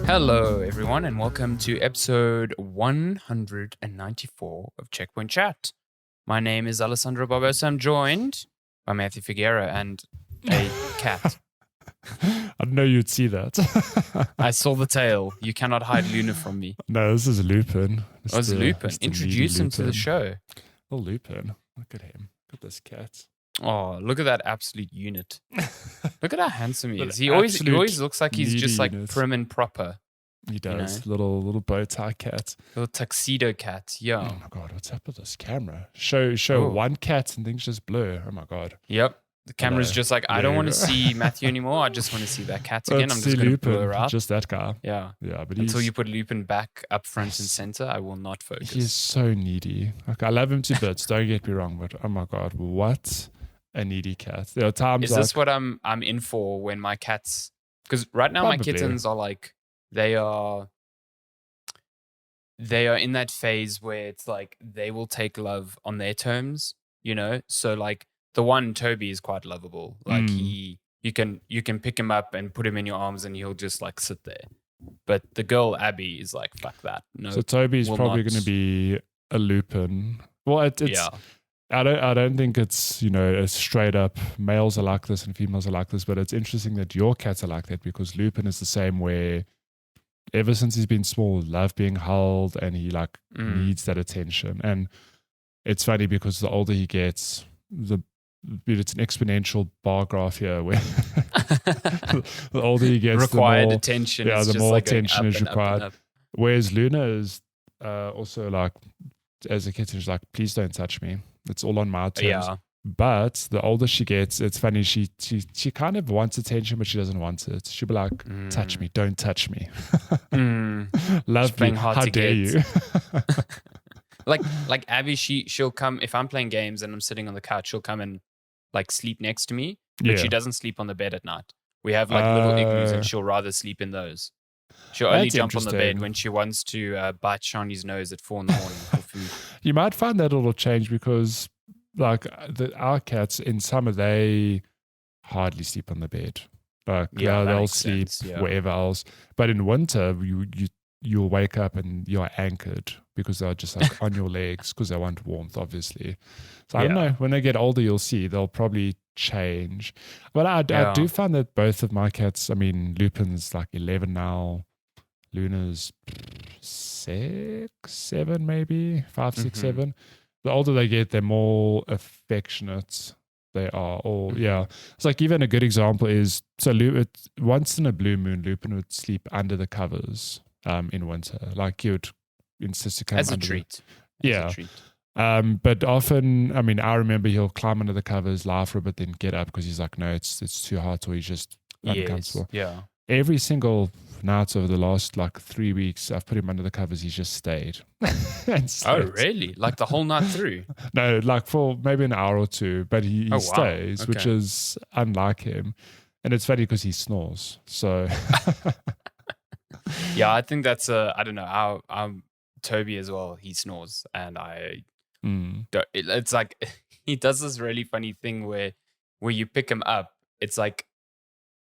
Hello, everyone, and welcome to episode 194 of Checkpoint Chat. My name is Alessandro Barbosa. I'm joined by Matthew Figuera and a cat. I didn't know you'd see that. I saw the tail. You cannot hide Luna from me. No, this is Lupin. Oh, it's Lupin. Introduce him to the show. Oh, Lupin. Look at him. Look at this cat. Oh, look at that absolute unit. Look at how handsome he is. He always looks like he's just like prim and proper. He does. You know? Little bow tie cat. Little tuxedo cat. Yeah. Oh my God, what's up with this camera? Show one cat and things just blur. Oh my God. Yep. The camera's just like, I don't want to see Matthew anymore. I just want to see that cat again. I'm just going to blur out. Just that guy. Yeah. Yeah. But until you put Lupin back up front and center, I will not focus. He's so needy. Like, I love him to bits. Don't get me wrong, but oh my God, what a needy cat. There are times. Is this what I'm in for when my cats? Because right now my kittens are like they are in that phase where it's like they will take love on their terms, you know. So like the one Toby is quite lovable. Like you can pick him up and put him in your arms and he'll just like sit there. But the girl Abby is like, fuck that. No. So Toby's probably going to be a Lupin. Well, it's yeah. I don't think it's, you know, a straight up males are like this and females are like this, but it's interesting that your cats are like that because Lupin is the same way. Ever since he's been small, love being held and he like needs that attention. And it's funny because the older he gets, it's an exponential bar graph here where the older he gets, required attention. Yeah, the more like attention is required. Whereas Luna is also like, as a kitten, she's like, please don't touch me. It's all on my terms. Yeah. But the older she gets, it's funny, she kind of wants attention, but she doesn't want it. She'll be like, touch me, don't touch me. Love me, how dare you? like Abby, she'll come, if I'm playing games and I'm sitting on the couch, she'll come and like sleep next to me, but she doesn't sleep on the bed at night. We have like little igloos and she'll rather sleep in those. She'll only jump on the bed when she wants to bite Shawnee's nose at 4 a.m. for food. You might find that it'll change because like our cats in summer, they hardly sleep on the bed. Like they'll sleep wherever else. But in winter, you'll wake up and you're anchored because they're just like on your legs because they want warmth, obviously. So I don't know. When they get older, you'll see they'll probably change. But I do find that both of my cats, I mean, Lupin's like 11 now. Luna's 6, 7 maybe, 5, 6, 7. The older they get, they're more affectionate they are. Or it's like even a good example is once in a blue moon, Lupin would sleep under the covers in winter. Like he would insist to come as under a treat. But often, I mean, I remember he'll climb under the covers, laugh for a bit, then get up because he's like, no, it's too hot, or he's just uncomfortable. Yeah. Every single night over the last like 3 weeks, I've put him under the covers. He's just stayed. Oh, really? Like the whole night through? No, like for maybe an hour or two, but he stays, which is unlike him. And it's funny because he snores. So, yeah, I think that's I don't know. Our Toby as well, he snores, and it's like he does this really funny thing where you pick him up. It's like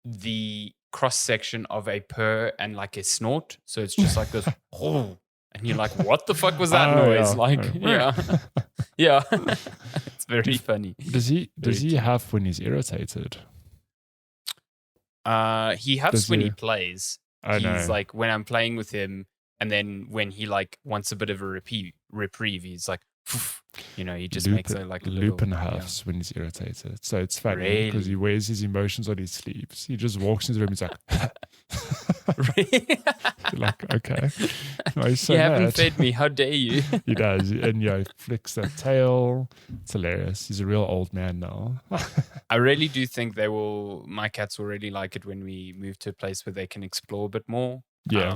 the cross section of a purr and like a snort, so it's just like this and you're like, what the fuck was that noise? Yeah. It's very funny. Does he huff when he's irritated? He huffs when he plays. He's like, when I'm playing with him, and then when he like wants a bit of a reprieve, he's like, you know, he just makes a like a little, Lupin huffs when he's irritated. So it's funny because he wears his emotions on his sleeves. He just walks into the room and he's like, like, okay. No, he's so you haven't fed me. How dare you? He does. And flicks that tail. It's hilarious. He's a real old man now. I really do think my cats will really like it when we move to a place where they can explore a bit more. Yeah.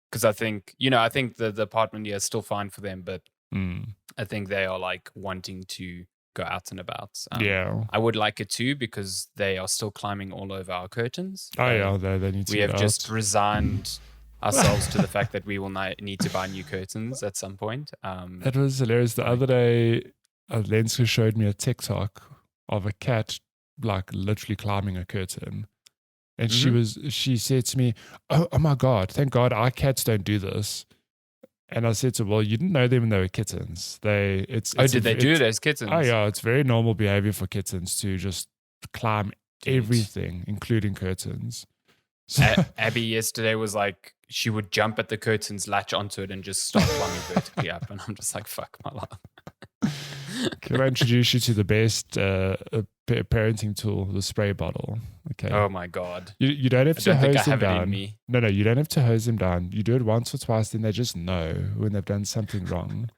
Because I think the apartment is still fine for them, but I think they are like wanting to go out and about. I would like it too because they are still climbing all over our curtains. They need to. We have just resigned ourselves to the fact that we will need to buy new curtains at some point. That was hilarious. The other day, Lenska showed me a TikTok of a cat like literally climbing a curtain. And she said to me, oh my God, thank God our cats don't do this. And I said to her, well, you didn't know them when they were kittens. Did they do it as kittens? Oh yeah, it's very normal behavior for kittens to just climb everything, including curtains. So, Abby yesterday was like, she would jump at the curtains, latch onto it, and just start climbing vertically up. And I'm just like, fuck my life. Can I introduce you to the best parenting tool, the spray bottle? Okay. Oh my God. You don't have to hose them down. No, you don't have to hose them down. You do it once or twice, then they just know when they've done something wrong.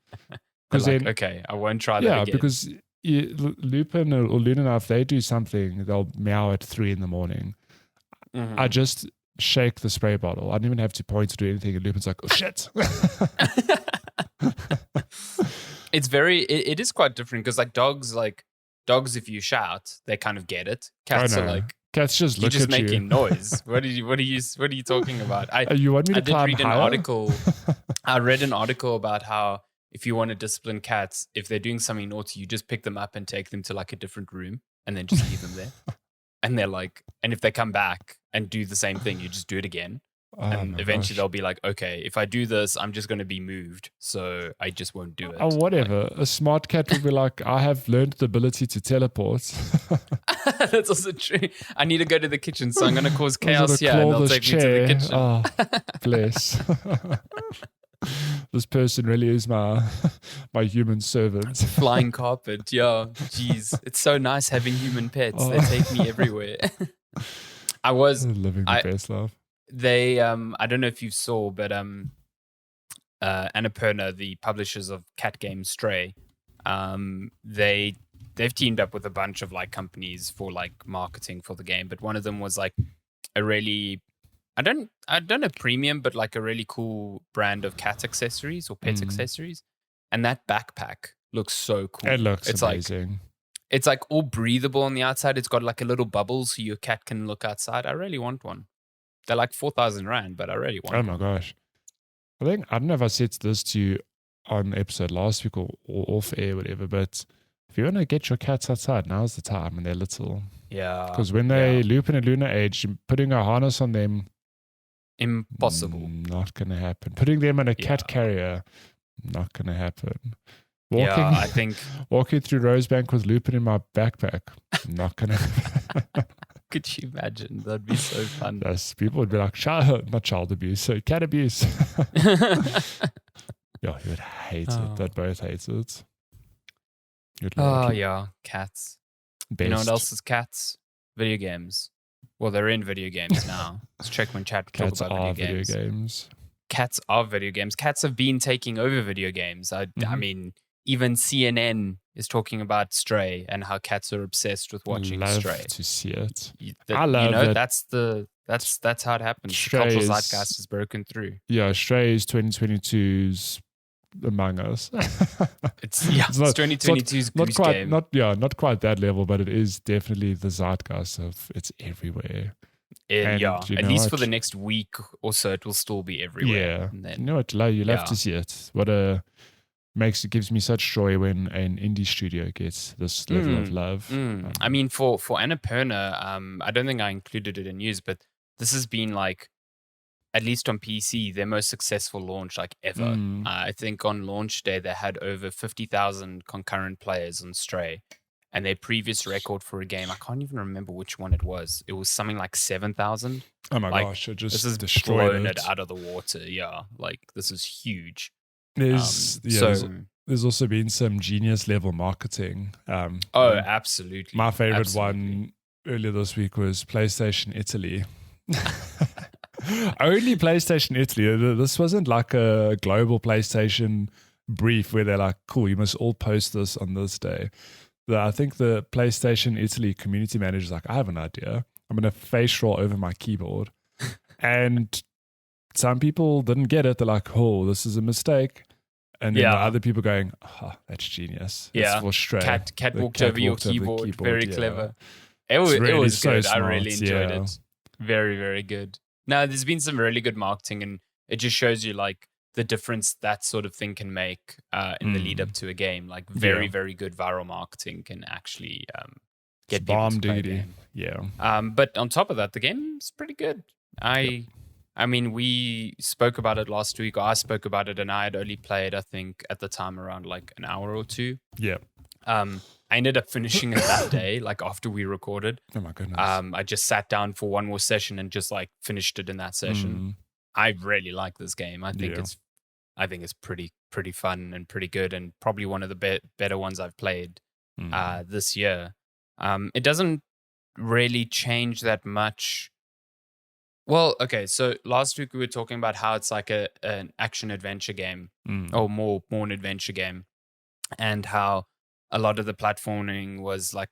Because like, okay, I won't try that again. Yeah, because Lupin or Luna, if they do something, they'll meow at 3 a.m. I just shake the spray bottle. I don't even have to point to do anything. And Lupin's like, oh shit. It is quite different because dogs, if you shout, they kind of get it. Cats are like, cats just look you're just at you. making noise. What are you talking about? You want me to climb read higher? An article. I read an article about how if you want to discipline cats, if they're doing something naughty, you just pick them up and take them to like a different room and then just leave them there. And they're like, and if they come back and do the same thing, you just do it again. And eventually they'll be like, okay, if I do this, I'm just going to be moved. So I just won't do it. Oh, whatever. A smart cat will be like, I have learned the ability to teleport. That's also true. I need to go to the kitchen, so I'm going to cause chaos here and they'll take me to the kitchen. Oh, bless. This person really is my human servant. Flying carpet. Yeah, jeez. It's so nice having human pets. They take me everywhere. I was living the best life. They, I don't know if you saw, but Annapurna, the publishers of cat game Stray, they've teamed up with a bunch of like companies for like marketing for the game. But one of them was like a really, I don't know premium, but like a really cool brand of cat accessories or pet accessories. And that backpack looks so cool. It looks amazing. It's like all breathable on the outside. It's got like a little bubble so your cat can look outside. I really want one. They're like 4,000 Rand, but I really want one. Oh my gosh. I don't know if I said this to you on episode last week or off air, whatever, but if you want to get your cats outside, now's the time when they're little. Yeah. Because when they Lupin and Luna age, putting a harness on them, impossible. Not going to happen. Putting them in a cat carrier, not going to happen. I think walking through Rosebank with Lupin in my backpack, not going to happen. Could you imagine? That'd be so fun. Yes, people would be like, not child abuse, so cat abuse. Yeah, you would hate it. They'd both hate it. Yeah, cats. Best. You know what else is cats? Video games. Well, they're in video games now. Let's check when chat talk about video games. Cats are video games. Cats have been taking over video games. I mean, even CNN is talking about Stray and how cats are obsessed with watching Stray. Love to see it. I love it. That's how it happens. The cultural zeitgeist is broken through. Yeah, Stray is 2022's Among Us. It's 2022's Goose Game. Not quite that level, but it is definitely the zeitgeist of it's everywhere. At least for the next week or so, it will still be everywhere. Yeah, and then, you know what? You love to see it. Gives me such joy when an indie studio gets this level of love. I mean, for Annapurna, I don't think I included it in news, but this has been like, at least on PC, their most successful launch like ever. I think on launch day they had over 50,000 concurrent players on Stray, and their previous record for a game, I can't even remember which one it was. It was something like 7,000. Oh my gosh! This has blown it out of the water. Yeah, like this is huge. There's also been some genius level marketing. Absolutely. My favorite one earlier this week was PlayStation Italy. Only PlayStation Italy. This wasn't like a global PlayStation brief where they're like, cool, you must all post this on this day. I think the PlayStation Italy community manager is like, I have an idea. I'm going to face roll over my keyboard. And some people didn't get it. They're like, oh, this is a mistake. And then the other people going, oh, that's genius. Yeah. It's for Stray. Cat walked over your keyboard. Very clever. It was so good. Smart. I really enjoyed it. Very, very good. Now, there's been some really good marketing, and it just shows you like the difference that sort of thing can make in the lead up to a game. Like very, very good viral marketing can actually get people to play the duty. game. Yeah. But on top of that, the game's pretty good. I mean, we spoke about it last week. Or I spoke about it, and I had only played, I think, at the time around like an hour or two. Yeah. I ended up finishing it that day, like after we recorded. Oh my goodness. I just sat down for one more session and just like finished it in that session. I really like this game. I think it's pretty fun and pretty good, and probably one of the better ones I've played this year. It doesn't really change that much. Well, okay, so last week we were talking about how it's like an action-adventure game, or more an adventure game, and how a lot of the platforming was like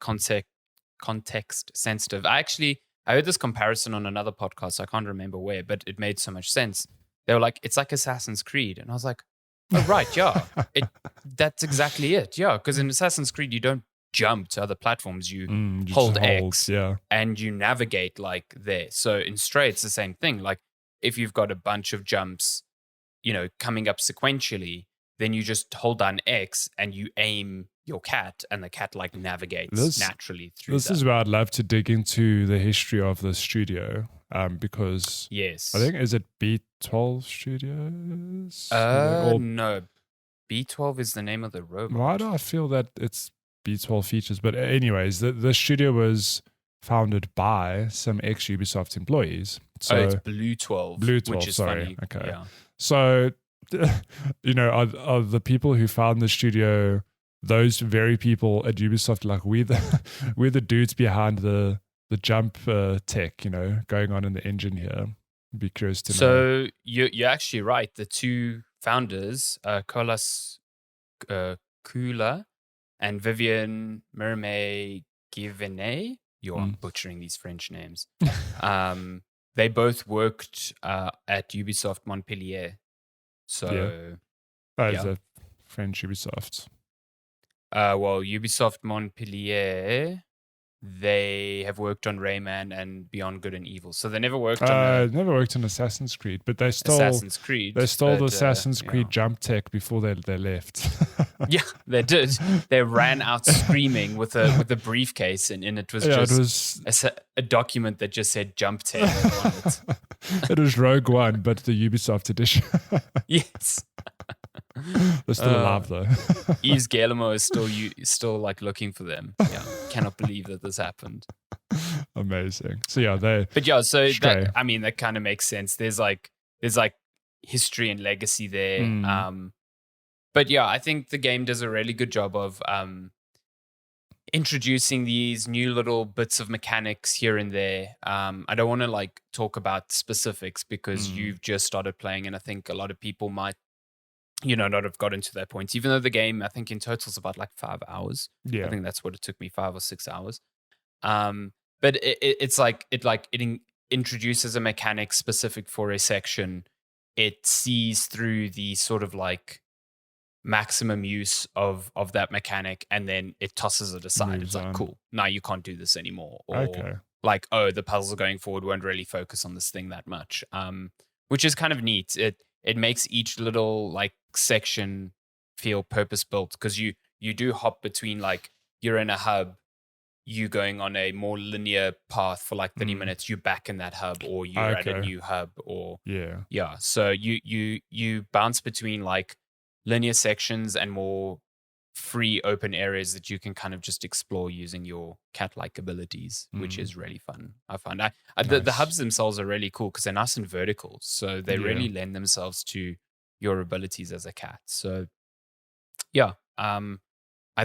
context sensitive. I heard this comparison on another podcast, I can't remember where, but it made so much sense. They were like, it's like Assassin's Creed. And I was like, oh, right, yeah. That's exactly it, yeah. Because in Assassin's Creed, you don't jump to other platforms, you hold X and you navigate like there. So in Stray it's the same thing. Like if you've got a bunch of jumps, coming up sequentially, then you just hold down X and you aim your cat, and the cat like navigates naturally through. This is where I'd love to dig into the history of the studio, because yes, I think, is it B12 Studios? No, B12 is the name of the robot. Why do I feel that it's B12 Features? But anyways, the studio was founded by some ex-Ubisoft employees. So it's Blue 12, which is funny. Okay. Yeah. So, are the people who found the studio those very people at Ubisoft? Like we're the dudes behind the jump tech, going on in the engine here. I'd be curious to know. So you're actually right. The two founders, Colas Kula and Vivian Mermet-Givenet, I'm butchering these French names. They both worked at Ubisoft Montpellier. So that is a French Ubisoft. Well, Ubisoft Montpellier, they have worked on Rayman and Beyond Good and Evil. So they never worked on Assassin's Creed, but they stole Assassin's Creed. They stole the Assassin's Creed jump tech before they left. Yeah, they did. They ran out screaming with a briefcase, and in it was a document that just said jump tech on it. It was Rogue One, but the Ubisoft edition. Yes. They're still alive though. Yves Guillemot is still like looking for them. Yeah, cannot believe that this happened. Amazing. So that kind of makes sense. There's like history and legacy there. But yeah, I think the game does a really good job of introducing these new little bits of mechanics here and there. I don't want to like talk about specifics because you've just started playing, and I think a lot of people might not have gotten to that point, even though the game, I think in total is about like 5 hours. Yeah. I think that's what it took me, 5 or 6 hours. But it introduces a mechanic specific for a section. It sees through the sort of like maximum use of that mechanic, and then it tosses it aside. It's like, cool, now you can't do this anymore. Or like, oh, the puzzle going forward won't really focus on this thing that much. Which is kind of neat. It makes each little like section feel purpose built, because you do hop between, like, you're in a hub, you going on a more linear path for like 30 minutes, you're back in that hub, or you're at a new hub, or so you bounce between like linear sections and more free open areas that you can kind of just explore using your cat-like abilities, which is really fun. I find the hubs themselves are really cool because they're nice and vertical, so they really lend themselves to your abilities as a cat. So I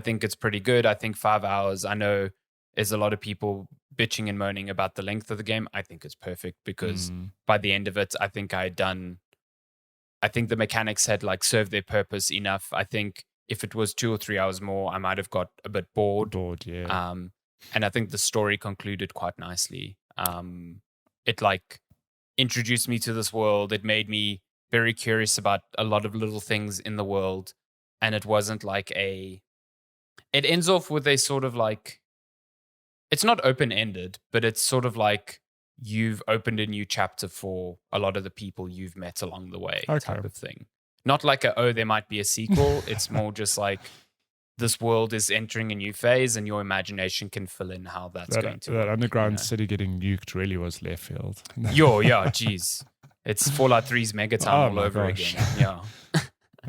think it's pretty good. I think 5 hours, I know there's a lot of people bitching and moaning about the length of the game. I think it's perfect because by the end of it, I think the mechanics had like served their purpose enough. I think if it was 2 or 3 hours more, I might have got a bit bored. And I think the story concluded quite nicely. It like introduced me to this world. It made me very curious about a lot of little things in the world. And it wasn't like it ends off with a sort of like, it's not open-ended, but it's sort of like you've opened a new chapter for a lot of the people you've met along the way type of thing. Not like there might be a sequel. It's more just like this world is entering a new phase, and your imagination can fill in how that's going to that work, underground city getting nuked really was left field. Jeez. It's Fallout 3's Megatown all over again. Yeah.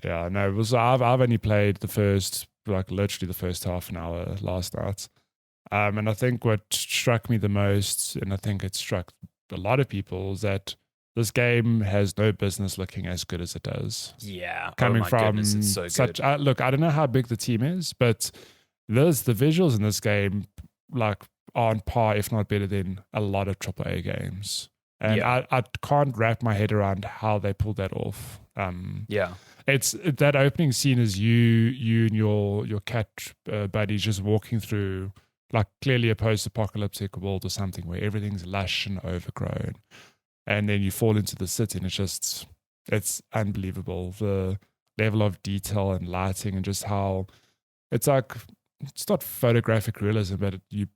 Yeah, no, it was. I've only played the first, literally the first half an hour last night. And I think what struck me the most, and I think it struck a lot of people, is that this game has no business looking as good as it does. Yeah. Coming from goodness, it's so such, good. look, I don't know how big the team is, but the visuals in this game are on par, if not better than a lot of AAA games. And I can't wrap my head around how they pulled that off. It's that opening scene is you and your cat buddies just walking through clearly a post-apocalyptic world or something where everything's lush and overgrown, and then you fall into the city and it's unbelievable, the level of detail and lighting and just how it's it's not photographic realism, but you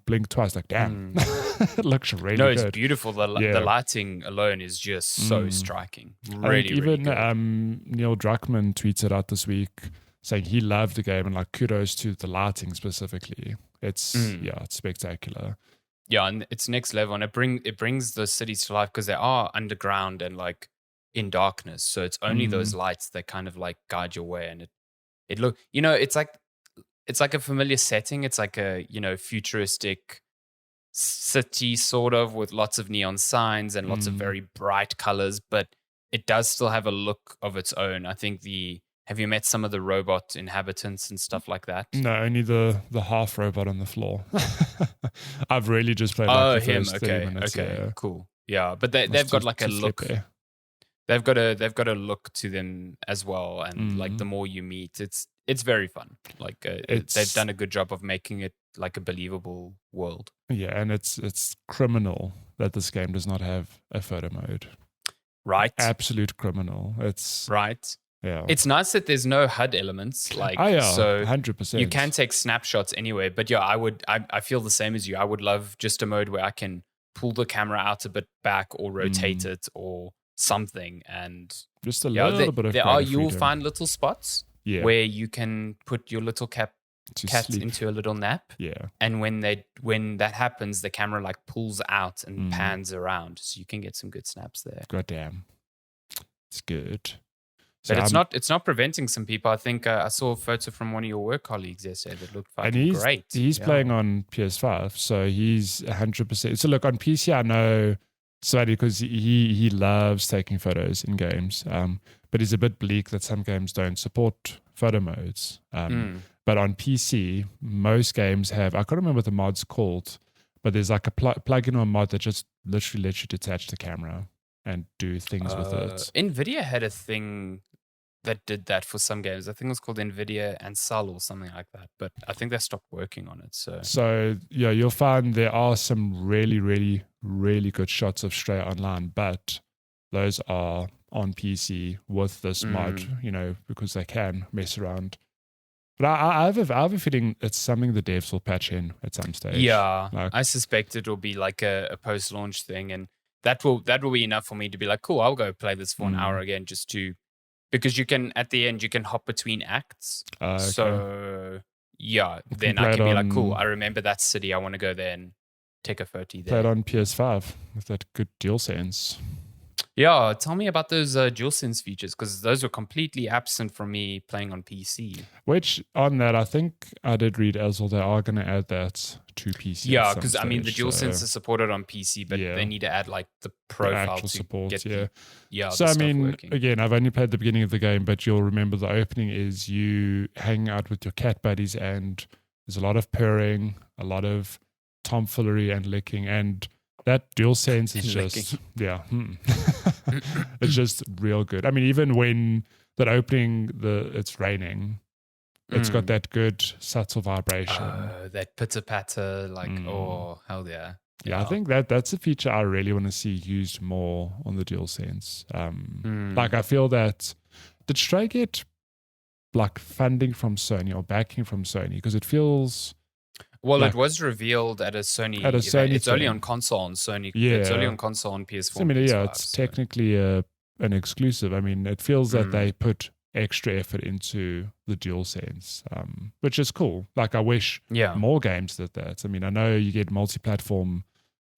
blink twice, damn, it looks really good. No, it's beautiful. The lighting alone is just so striking. Really, even really good. Neil Druckmann tweeted out this week saying he loved the game and kudos to the lighting specifically. It's it's spectacular. Yeah, and it's next level, and it brings the cities to life because they are underground and in darkness. So it's only those lights that kind of guide your way, and it look it's like a familiar setting. It's like a futuristic city sort of with lots of neon signs and lots of very bright colors, but it does still have a look of its own. I think have you met some of the robot inhabitants and stuff like that? No, only the half robot on the floor. I've really just played the first 30 minutes. Okay, cool. Yeah, but they've got a look. They've got a look to them as well, and the more you meet, it's very fun. They've done a good job of making it a believable world. Yeah, and it's criminal that this game does not have a photo mode. Right. Absolute criminal. It's right. Yeah. It's nice that there's no HUD elements. So 100%. You can take snapshots anyway. But yeah, I feel the same as you. I would love just a mode where I can pull the camera out a bit back or rotate it or something, and just a little bit of you'll find little spots where you can put your little cat into a little nap. Yeah. And when that happens, the camera pulls out and pans around, so you can get some good snaps there. Goddamn. It's good. But it's not preventing some people. I think I saw a photo from one of your work colleagues yesterday that looked fucking great. He's playing on PS5, so he's 100%. So look, on PC, I know Swaddy because he loves taking photos in games, but he's a bit bleak that some games don't support photo modes. But on PC, most games have, I can't remember what the mod's called, but there's a plugin or mod that just literally lets you detach the camera and do things with it. NVIDIA had a thing that did that for some games. I think it was called NVIDIA Ansel or something like that, but I think they stopped working on it. So yeah, you'll find there are some really, really, really good shots of Stray online, but those are on PC with this mod, because they can mess around. But I have a feeling it's something the devs will patch in at some stage. Yeah, I suspect it will be a post-launch thing, and that will be enough for me to be cool, I'll go play this for an hour again because you can, at the end, you can hop between acts. Okay. So, yeah, then I can be cool, I remember that city, I want to go there and take a photo there. Play it on PS5 with that good DualSense. Yeah, tell me about those DualSense features, because those were completely absent from me playing on PC. Which, on that, I think I did read as well, they are going to add that to PC. Yeah, because the DualSense is supported on PC, but they need to add the profile to support, get so working. Again, I've only played the beginning of the game, but you'll remember the opening is you hang out with your cat buddies, and there's a lot of purring, a lot of tomfoolery and licking, and that DualSense is just it's just real good. Even when that opening, it's raining, it's got that good subtle vibration. That pitter patter, oh hell yeah. Yeah, I think that's a feature I really want to see used more on the DualSense. I feel that did Stray get funding from Sony or backing from Sony? Because it feels. Well, it was revealed at a Sony event. It's only on console on Sony. Yeah. It's only on console on PS4. It's technically an exclusive. It feels that they put extra effort into the DualSense, which is cool. Like I wish more games did that. I mean, I know you get multi-platform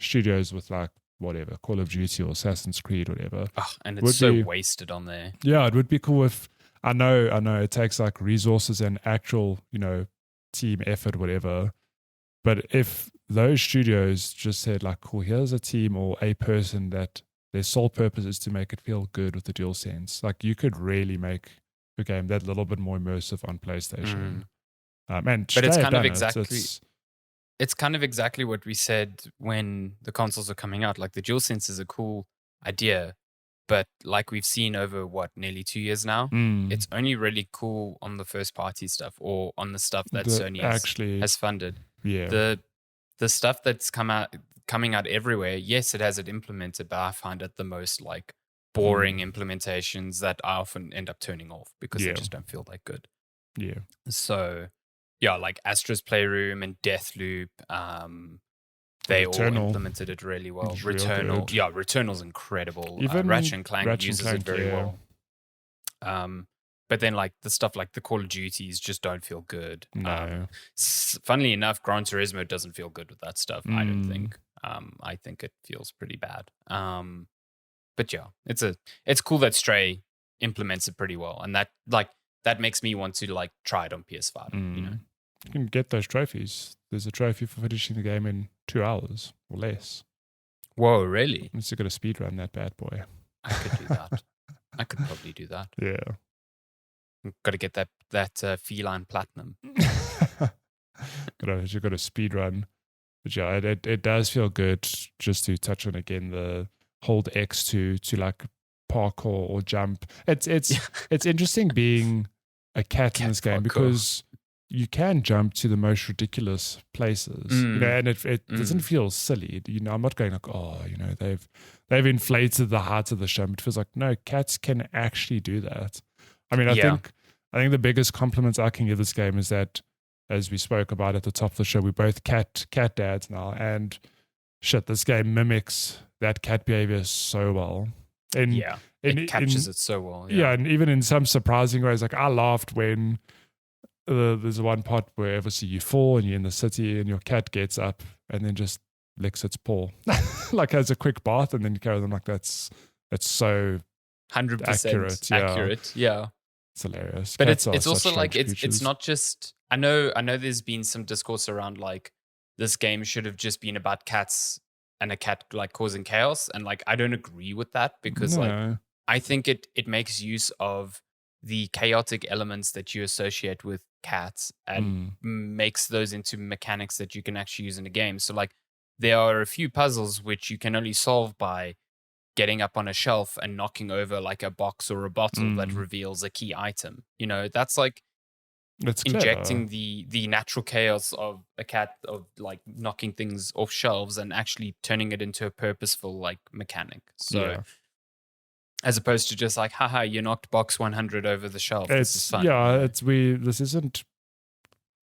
studios with like whatever, Call of Duty or Assassin's Creed, whatever. And it's so wasted on there. Yeah, it would be cool if I know it takes like resources and actual, team effort, whatever. But if those studios just said like, cool, here's a team or a person that their sole purpose is to make it feel good with the DualSense, like you could really make a game that little bit more immersive on PlayStation. But it's kind of it's kind of exactly what we said when the consoles are coming out. Like the DualSense is a cool idea, but like we've seen over nearly 2 years now, it's only really cool on the first party stuff or on the stuff that Sony has funded. Yeah. The stuff that's coming out everywhere, yes, it has it implemented, but I find it the most like boring implementations that I often end up turning off because they just don't feel that good. Yeah. So yeah, like Astra's Playroom and Deathloop, they all implemented it really well. Returnal, Returnal's incredible. Even Ratchet and Clank uses it very well. But then like the stuff like the Call of Duties just don't feel good. No. Funnily enough, Gran Turismo doesn't feel good with that stuff, I don't think. I think it feels pretty bad. But yeah, it's cool that Stray implements it pretty well. And that makes me want to like try it on PS5, You can get those trophies. There's a trophy for finishing the game in 2 hours or less. Whoa, really? You still got to speedrun that bad boy. I could do that. I could probably do that. Yeah. Got to get that feline platinum. You've got to speedrun. But yeah, it does feel good. Just to touch on again, the hold X to like parkour or jump. It's interesting being a cat in this game because you can jump to the most ridiculous places, and it doesn't feel silly. I'm not going like, they've inflated the height of the jump. It feels like, no, cats can actually do that. I mean, I think the biggest compliment I can give this game is that, as we spoke about at the top of the show, we're both cat dads now, and shit, this game mimics that cat behavior so well. It captures it so well. Yeah, and even in some surprising ways, like I laughed when there's one part where obviously you fall and you're in the city and your cat gets up and then just licks its paw, like has a quick bath and then you carry them. Like that's so 100% accurate. Yeah, it's hilarious. But it's also like it's not just. I know there's been some discourse around like this game should have just been about cats and a cat like causing chaos, and like I don't agree with that because like I think it makes use of the chaotic elements that you associate with cats and makes those into mechanics that you can actually use in a game. So like there are a few puzzles which you can only solve by getting up on a shelf and knocking over like a box or a bottle that reveals a key item. That's like injecting the natural chaos of a cat, of like knocking things off shelves and actually turning it into a purposeful like mechanic. So as opposed to just like, haha, you knocked box 100 over the shelf. This is fun. Yeah, this isn't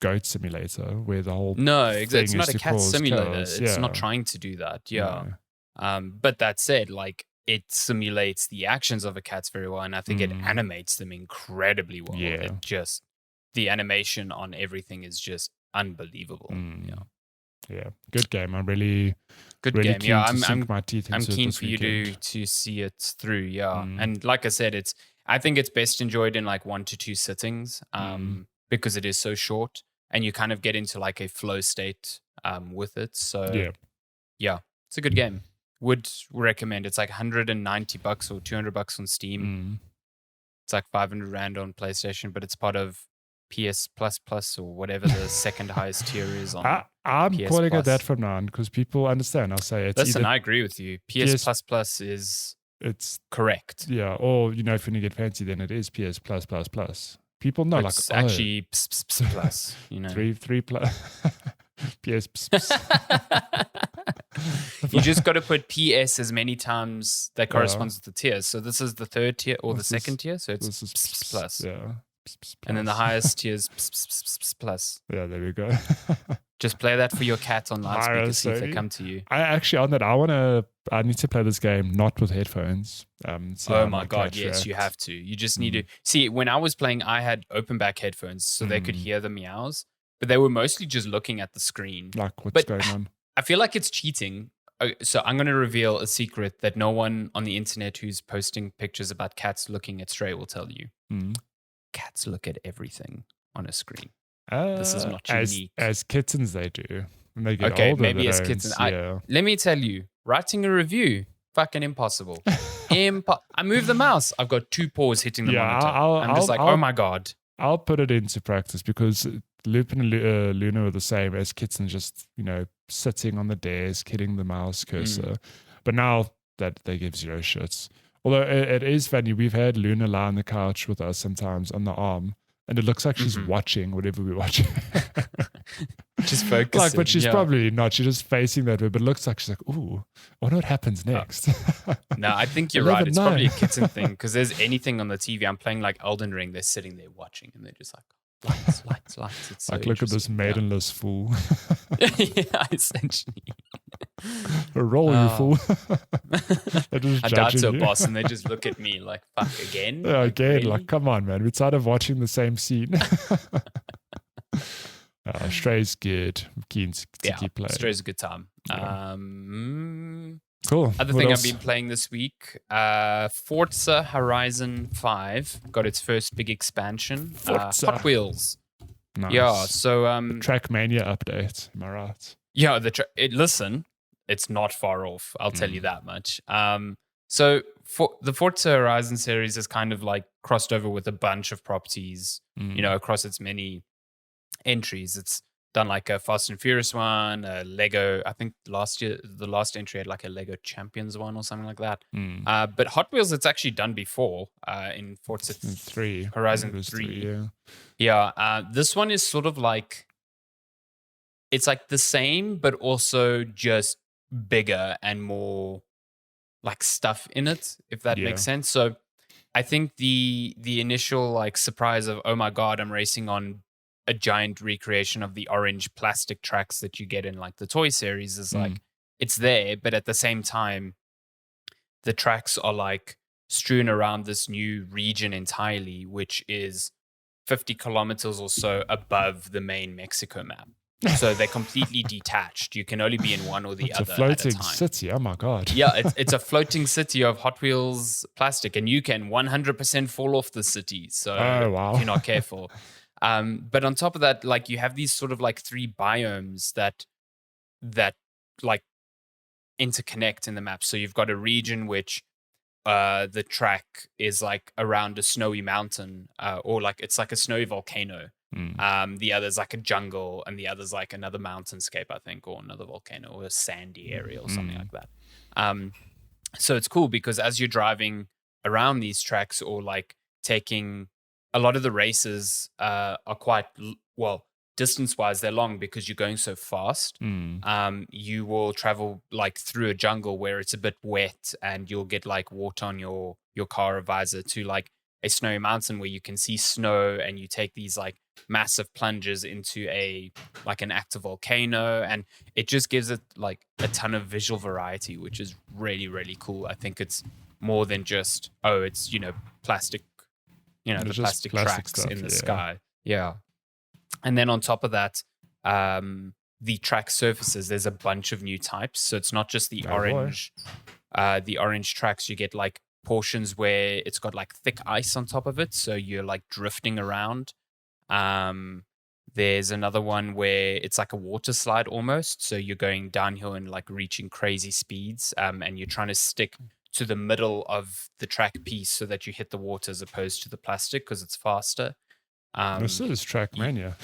Goat Simulator where the whole it's not a cat simulator. Chaos. It's not trying to do that. Yeah. No. But that said, like it simulates the actions of a cat very well, and I think it animates them incredibly well. Yeah. It just the animation on everything is just unbelievable. Yeah. Good game. I'm really good really game. Keen Yeah, to sink my teeth into I'm keen this for weekend. you to see it through. Yeah, and like I said, I think it's best enjoyed in like 1 to 2 sittings, because it is so short, and you kind of get into like a flow state with it. So yeah, it's a good game. Would recommend. It's like $190 or $200 on Steam. It's like 500 Rand on PlayStation, but it's part of PS Plus or whatever the second highest tier is on. I'm PS calling Plus. it that from now on because people understand. I'll say it's Listen, either I agree with you. PS Plus is correct. Yeah, or if you want to get fancy, then it is PS Plus. People know it's actually plus. 3 plus PS. You just got to put PS as many times that corresponds with the tiers. So this is the third tier or the second tier. So it's plus. Yeah. And then the highest tier is plus. Yeah, there we go. Just play that for your cat on loudspeaker, see if they come to you. I need to play this game not with headphones. Oh my God, yes, you have to. You just need to. See, when I was playing, I had open back headphones so they could hear the meows, but they were mostly just looking at the screen. Like what's going on? I feel like it's cheating. So I'm going to reveal a secret that no one on the internet who's posting pictures about cats looking at Stray will tell you. Cats look at everything on a screen. This is not unique. As kittens, they do. When they get older, maybe as kittens. Let me tell you, writing a review, fucking impossible. I move the mouse. I've got 2 paws hitting the monitor. I'm just like, oh my God. I'll put it into practice because Lupin and Luna are the same as kittens, just, sitting on the desk, hitting the mouse cursor. But now that they give 0 shits. Although it is funny, we've had Luna lie on the couch with us sometimes on the arm, and it looks like she's watching whatever we're watching. Just focusing. But she's probably not. She's just facing that way. But it looks like she's like, ooh, I wonder what happens next. No, I think you're right. It's probably a kitten thing because there's anything on the TV. I'm playing like Elden Ring. They're sitting there watching and they're just like, lights. It's so like, look at this maidenless fool. Yeah, essentially. Roll, you fool. I died to a boss and they just look at me like, fuck, again? Yeah, again, really? Like, come on, man. We're tired of watching the same scene. Stray's good. I'm keen to keep playing. Stray's a good time. Yeah. Cool. Other thing I've been playing this week, Forza Horizon 5 got its first big expansion. Hot Wheels. Nice. Yeah, so... Trackmania update. Am I right? Yeah, listen, it's not far off. I'll tell you that much. So for the Forza Horizon series is kind of like crossed over with a bunch of properties, across its many entries. It's done like a Fast and Furious one, a Lego. I think the last entry had like a Lego Champions one or something like that. But Hot Wheels, it's actually done before in Forza 3. Horizon 3. Yeah. This one is sort of like, it's like the same, but also just bigger and more like stuff in it, if that makes sense. So I think the initial like surprise of, oh my God, I'm racing on a giant recreation of the orange plastic tracks that you get in like the toy series is like, it's there, but at the same time, the tracks are like strewn around this new region entirely, which is 50 kilometers or so above the main Mexico map. So they're completely detached. You can only be in one or the other. It's a floating at a time. city. Oh my God. Yeah, it's a floating city of Hot Wheels plastic, and you can 100% fall off the city. So if you're not careful. But on top of that, like you have these sort of like 3 biomes that like interconnect in the map. So you've got a region which the track is like around a snowy mountain, or like it's like a snowy volcano. The other's like a jungle, and the other's like another mountainscape, I think, or another volcano, or a sandy area, or something like that. So it's cool because as you're driving around these tracks, or like taking a lot of the races are quite distance-wise, they're long because you're going so fast. You will travel like through a jungle where it's a bit wet, and you'll get like water on your car visor, to like a snowy mountain where you can see snow, and you take these like massive plunges into an active volcano, and it just gives it like a ton of visual variety, which is really, really cool. I think it's more than just it's plastic, the plastic tracks stuff, in the sky. Yeah. And then on top of that, the track surfaces, there's a bunch of new types. So it's not just the orange tracks. You get like portions where it's got like thick ice on top of it, so you're like drifting around. There's another one where it's like a water slide almost, so you're going downhill and like reaching crazy speeds, and you're trying to stick to the middle of the track piece so that you hit the water as opposed to the plastic because it's faster. This is Trackmania.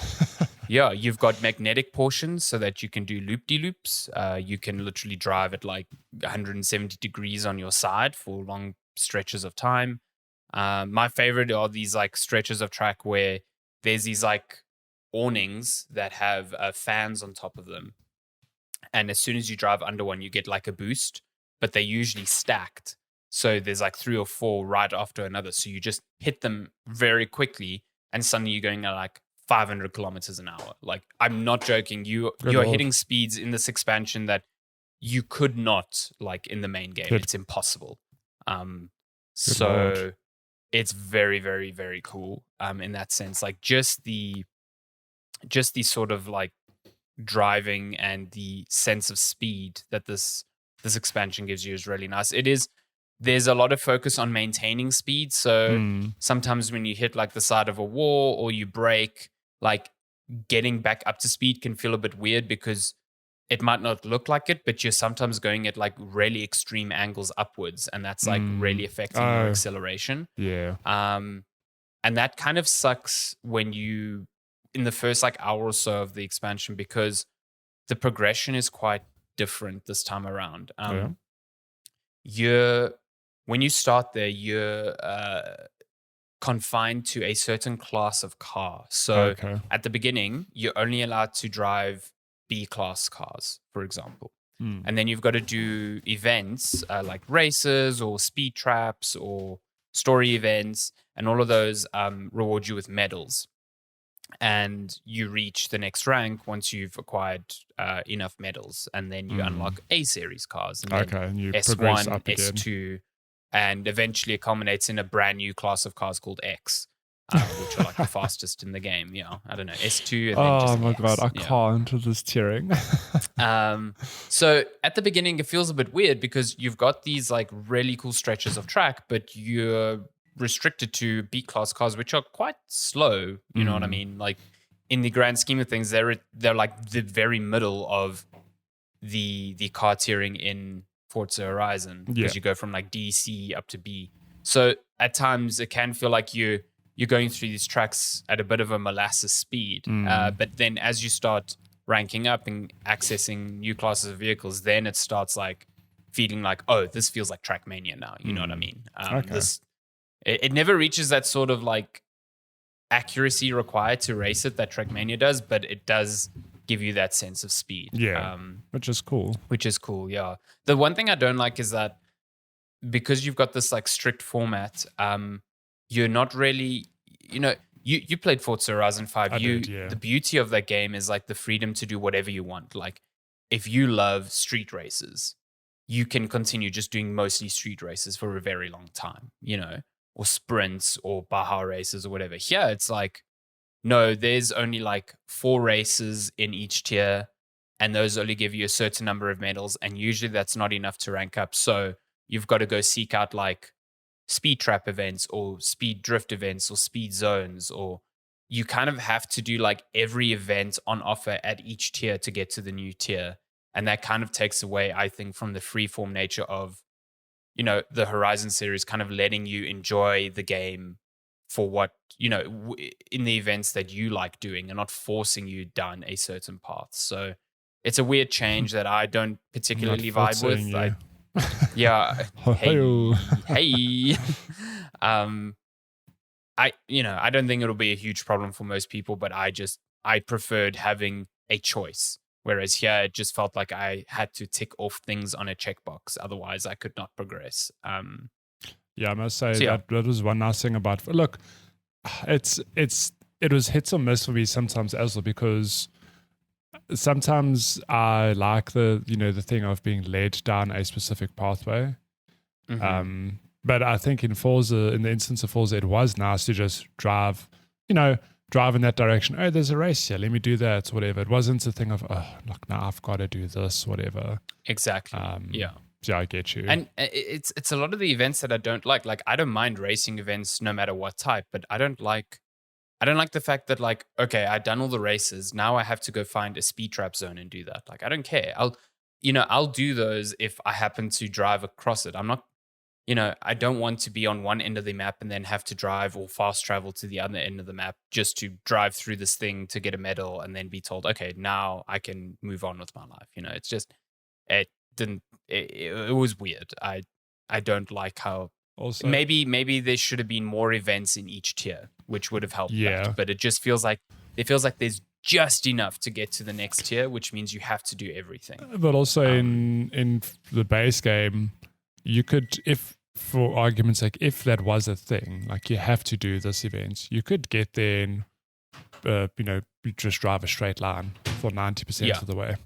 Yeah, you've got magnetic portions so that you can do loop-de-loops. You can literally drive at like 170 degrees on your side for long stretches of time. My favorite are these like stretches of track where there's these like awnings that have fans on top of them. And as soon as you drive under one, you get like a boost, but they're usually stacked. So there's like 3 or 4 right after another. So you just hit them very quickly, and suddenly you're going at like 500 kilometers an hour. Like, I'm not joking. You're hitting speeds in this expansion that you could not, like, in the main game. It's impossible. So it's very, very, very cool in that sense. Like, just the sort of like driving and the sense of speed that this expansion gives you is really nice. There's a lot of focus on maintaining speed. So sometimes when you hit like the side of a wall or you brake, like getting back up to speed can feel a bit weird because it might not look like it, but you're sometimes going at like really extreme angles upwards, and that's like really affecting your acceleration. Yeah. And that kind of sucks when you, in the first like hour or so of the expansion, because the progression is quite different this time around. When you start there, you're confined to a certain class of car. So at the beginning, you're only allowed to drive B-class cars, for example. And then you've got to do events like races or speed traps or story events, and all of those reward you with medals. And you reach the next rank once you've acquired enough medals, and then you unlock A-series cars. And then and you S1, up again. S2, and eventually it culminates in a brand new class of cars called X. Which are like the fastest in the game. Yeah, I don't know, S2. And then just my X. God, I can't with this tearing. So at the beginning, it feels a bit weird because you've got these like really cool stretches of track, but you're restricted to B-class cars, which are quite slow. You know what I mean? Like in the grand scheme of things, they're like the very middle of the car tiering in Forza Horizon, because you go from like D, C up to B. So at times it can feel like you're going through these tracks at a bit of a molasses speed. But then as you start ranking up and accessing new classes of vehicles, then it starts like feeling like, oh, this feels like Trackmania now. You know what I mean? It never reaches that sort of like accuracy required to race it that Trackmania does, but it does give you that sense of speed. Yeah, which is cool. Yeah. The one thing I don't like is that because you've got this like strict format, you're not really, you played Forza Horizon 5. The beauty of that game is like the freedom to do whatever you want. Like if you love street races, you can continue just doing mostly street races for a very long time, or sprints or Baja races or whatever. Here it's like, no, there's only like 4 races in each tier, and those only give you a certain number of medals, and usually that's not enough to rank up. So you've got to go seek out like speed trap events or speed drift events or speed zones, or you kind of have to do like every event on offer at each tier to get to the new tier. And that kind of takes away, I think, from the freeform nature of, the Horizon series, kind of letting you enjoy the game for what, in the events that you like doing and not forcing you down a certain path. So it's a weird change that I don't particularly vibe with. Hey. I don't think it'll be a huge problem for most people, but I preferred having a choice. Whereas here, it just felt like I had to tick off things on a checkbox. Otherwise, I could not progress. I must say that was one nice thing about. Look, it was hit or miss for me sometimes as well, because sometimes I like the thing of being led down a specific pathway. But I think in the instance of Forza, it was nice to just drive in that direction. Oh, there's a race here. Let me do that, whatever. It wasn't a thing of, oh, look, now I've got to do this, whatever. Exactly. Yeah, I get you. And it's a lot of the events that I don't like. Like, I don't mind racing events no matter what type, but I don't like the fact that, like, okay, I've done all the races. Now I have to go find a speed trap zone and do that. Like, I don't care. I'll do those if I happen to drive across it. I'm not, I don't want to be on one end of the map and then have to drive or fast travel to the other end of the map just to drive through this thing to get a medal and then be told, okay, now I can move on with my life. It's just, it was weird. I don't like how, also, maybe there should have been more events in each tier, which would have helped that. But it just feels like there's just enough to get to the next tier, which means you have to do everything. But also in the base game, you could, if for argument's sake, if that was a thing, like you have to do this event, you could get there in you just drive a straight line for 90% of the way.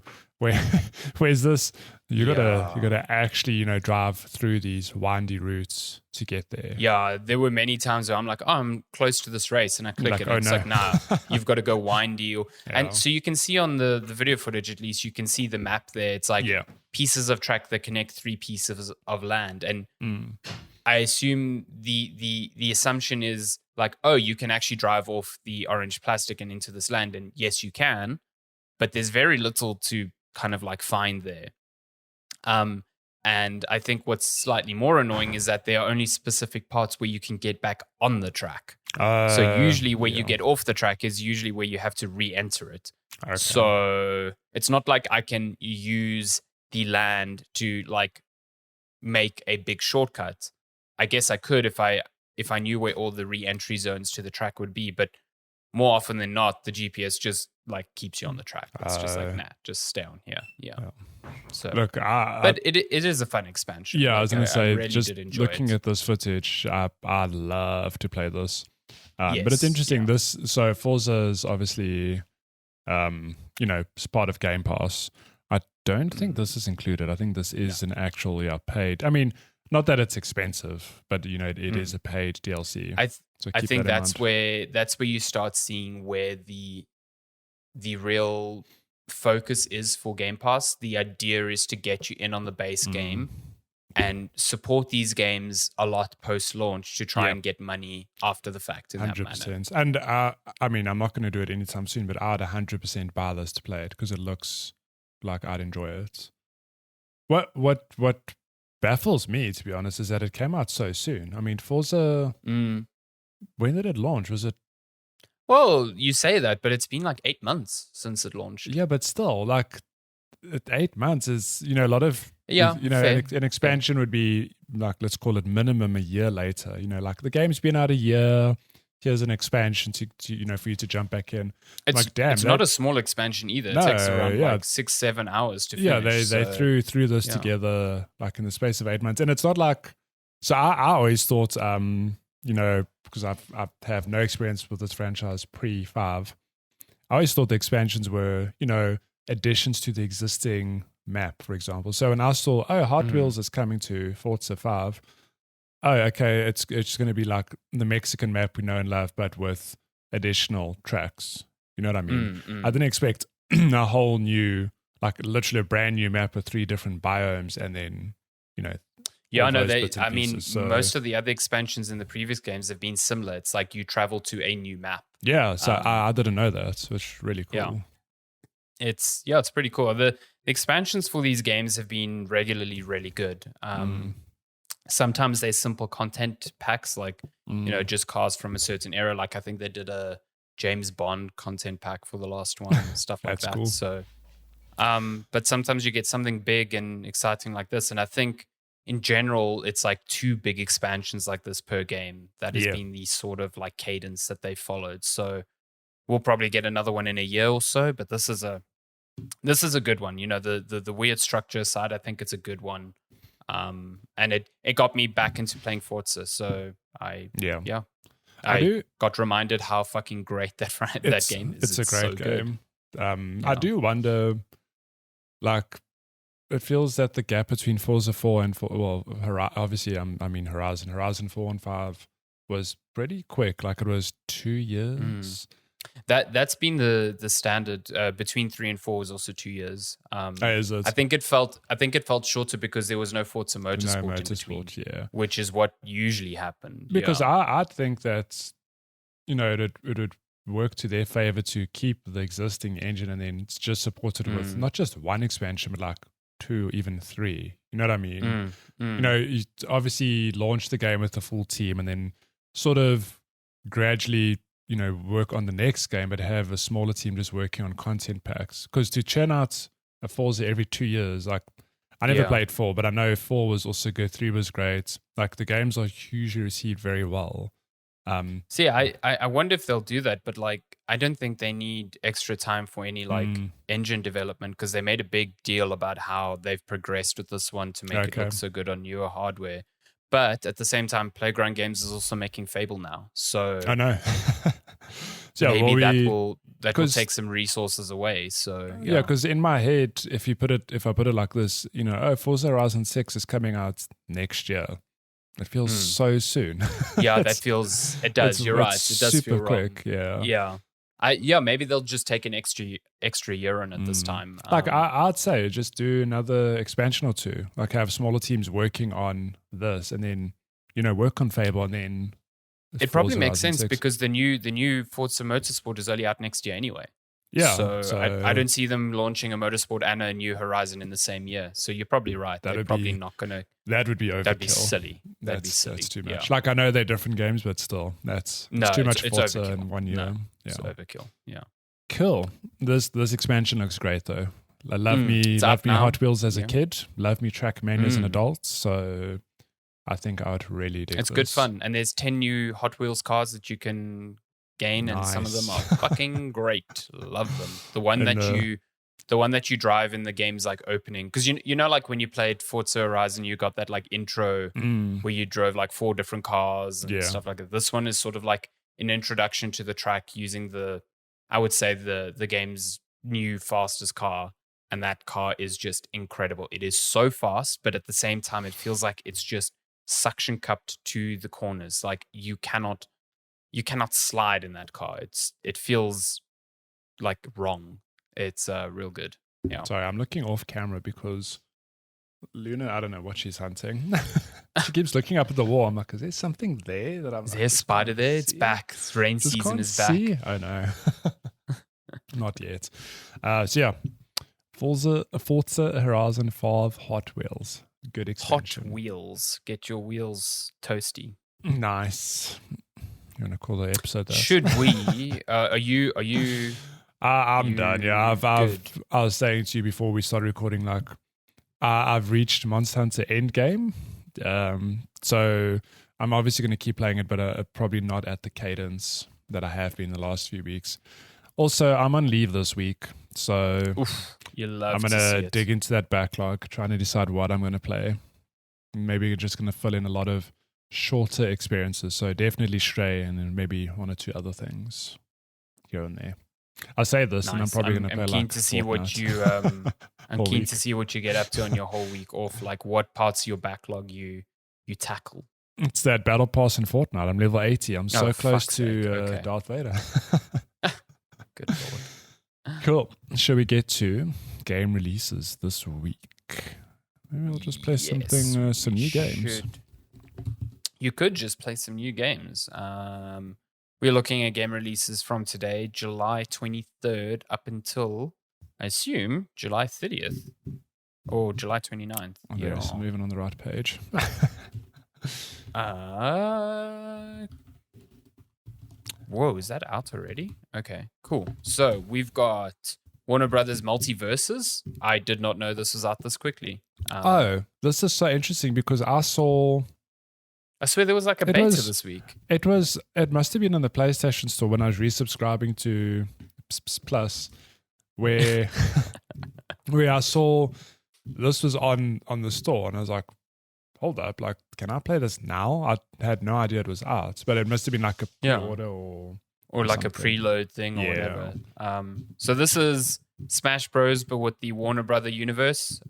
Where's this? You gotta actually drive through these windy routes to get there. Yeah, there were many times where I'm like, oh, I'm close to this race, and I click it, and it's like, nah, you've got to go windy. And so you can see on the video footage, at least, you can see the map there. It's like pieces of track that connect 3 pieces of land, and I assume the assumption is like, oh, you can actually drive off the orange plastic and into this land, and yes, you can, but there's very little to kind of like find there. And I think what's slightly more annoying is that there are only specific parts where you can get back on the track. So usually where you get off the track is usually where you have to re-enter it. Okay. So it's not like I can use the land to like make a big shortcut. I guess I could if I knew where all the re-entry zones to the track would be, but more often than not, the GPS just like keeps you on the track. It's just like, nah, just stay on here. Yeah. So look, but it is a fun expansion. Yeah, like, I was going to say, really just looking at this footage, I'd love to play this. But it's interesting. So Forza is obviously, it's part of Game Pass. I don't think this is included. I think this is an actual paid. I mean, not that it's expensive, but it is a paid DLC. I think that's where you start seeing where the real focus is for Game Pass. The idea is to get you in on the base game and support these games a lot post-launch to try and get money after the fact in 100%. That manner. And I mean, I'm not going to do it anytime soon, but I'd 100% buy this to play it because it looks like I'd enjoy it. What baffles me, to be honest, is that it came out so soon. I mean, Forza, when did it launch? Was it? Well, you say that, but it's been like 8 months since it launched. Yeah, but still, like 8 months is, a lot of, an expansion would be like, let's call it minimum a year later. Like the game's been out a year. Here's an expansion to for you to jump back in. It's not a small expansion either. It takes around like 6-7 hours to finish. Yeah, they threw this together like in the space of 8 months, and it's not like. So I always thought, because I have no experience with this franchise pre-5, I always thought the expansions were additions to the existing map, for example. So when I saw Hot Wheels is coming to Forza 5. Oh, okay. It's going to be like the Mexican map we know and love, but with additional tracks. You know what I mean? I didn't expect a whole new, like literally a brand new map with 3 different biomes, and then Yeah, I know. Most of the other expansions in the previous games have been similar. It's like you travel to a new map. Yeah, so I didn't know that. It's really cool. Yeah. It's pretty cool. The expansions for these games have been regularly really good. Sometimes they're simple content packs, like just cars from a certain era. Like I think they did a James Bond content pack for the last one, stuff like that. Cool. So, but sometimes you get something big and exciting like this, and I think in general it's like 2 big expansions like this per game. That has been the sort of like cadence that they followed. So we'll probably get another one in a year or so, but this is a good one. The weird structure aside, I think it's a good one. And it got me back into playing Forza, so I got reminded how fucking great that game is. It's a great game. I do wonder, like, it feels that the gap between Forza 4 and obviously, Horizon 4 and 5 was pretty quick. Like it was 2 years. That's been the standard. Between 3 and 4 was also 2 years. I think it felt shorter because there was no Forza Motorsport in between, which is what usually happened. Because I think that it would work to their favor to keep the existing engine and then it's just supported with not just one expansion but like 2, even 3. You know what I mean? You obviously launch the game with the full team and then sort of gradually work on the next game, but have a smaller team just working on content packs. Because to churn out a Forza every 2 years, like I never played 4, but I know 4 was also good, 3 was great. Like the games are hugely received very well. See, I wonder if they'll do that, but like I don't think they need extra time for any like engine development because they made a big deal about how they've progressed with this one to make it look so good on newer hardware. But at the same time, Playground Games is also making Fable now. So I know. maybe that will take some resources away. So yeah, because in my head, if I put it like this, Forza Horizon 6 is coming out next year. It feels so soon. Yeah, it does. You're right. It does super feel quick. Wrong. Yeah. Maybe they'll just take an extra year on it this time. Like I'd say, just do another expansion or two. Like have smaller teams working on this, and then work on Fable, and then it probably makes sense because the new Forza Motorsport is only out next year anyway. Yeah, so I don't see them launching a Motorsport and a new Horizon in the same year. So you're probably right. They're probably not going to. That would be overkill. That'd be silly. That's too much. Like I know they're different games, but still, it's too much Forza in 1 year. No, it's overkill. Yeah. Cool. This expansion looks great though. I love me Hot Wheels as a kid. Love me Trackmania as an adult. So I think I would really dig It's good fun. And there's 10 new Hot Wheels cars that you can gain, and some of them are fucking great. Love them. The one that you drive in the game's like opening, because like when you played Forza Horizon, you got that like intro where you drove like 4 different cars and stuff like that. This one is sort of like an introduction to the track using I would say the game's new fastest car, and that car is just incredible. It is so fast, but at the same time it feels like it's just suction cupped to the corners. Like you cannot slide in that car. It feels like wrong. It's real good. Yeah. Sorry, I'm looking off camera because Luna, I don't know what she's hunting. She keeps looking up at the wall. I'm like, is there something there that I'm? Is there a spider there? It's back. Rain season is back. I know. Not yet. So yeah, Forza Horizon 5 Hot Wheels. Good expansion. Hot Wheels. Get your wheels toasty. Nice. You want to call the episode that? Should we? Are you? I'm done. Yeah, I was saying to you before we started recording, like I've reached Monster Hunter Endgame. So I'm obviously going to keep playing it, but probably not at the cadence that I have been the last few weeks. Also, I'm on leave this week, so I'm going to dig into that backlog, trying to decide what I'm going to play. Maybe just going to fill in a lot of shorter experiences. So definitely Stray, and then maybe 1 or 2 other things here and there. I say this, and I'm probably going to play like Fortnite. I'm keen to see what you get up to on your whole week off. Like what parts of your backlog you tackle. It's that battle pass in Fortnite. I'm level 80. I'm so close to Darth Vader. Good lord. Cool. Shall we get to game releases this week? Maybe we'll just play some new games. You could just play some new games. We're looking at game releases from today, July 23rd, up until, I assume, July 30th or July 29th. Okay, so moving on the right page. Whoa, is that out already? Okay, cool. So we've got Warner Brothers Multiverses. I did not know this was out this quickly. This is so interesting because I swear there was like a beta this week. It must have been on the PlayStation Store when I was resubscribing to Plus, where I saw this was on the store, and I was like, hold up, like, can I play this now? I had no idea it was out, but it must have been like a pre-order or like something. A preload thing or whatever. So this is Smash Bros, but with the Warner Brother universe.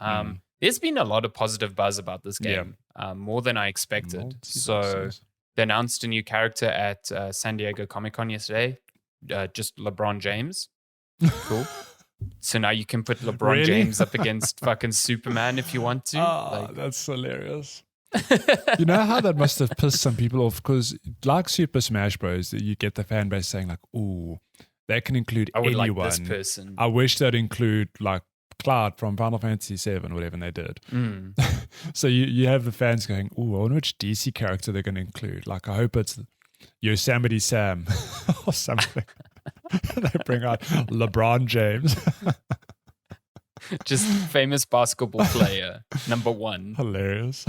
There's been a lot of positive buzz about this game, more than I expected. So they announced a new character at San Diego Comic-Con yesterday, just LeBron James. Cool. So now you can put LeBron James up against fucking Superman if you want to. That's hilarious. You know how that must have pissed some people off? Because like Super Smash Bros, you get the fan base saying like, ooh, that can include anyone. Like this person. I wish they'd include like Cloud from Final Fantasy VII, whatever, and they did. So you have the fans going, ooh, I wonder which DC character they're going to include. Like, I hope it's Yosemite Sam or something. They bring out LeBron James. Just famous basketball player, number 1. Hilarious.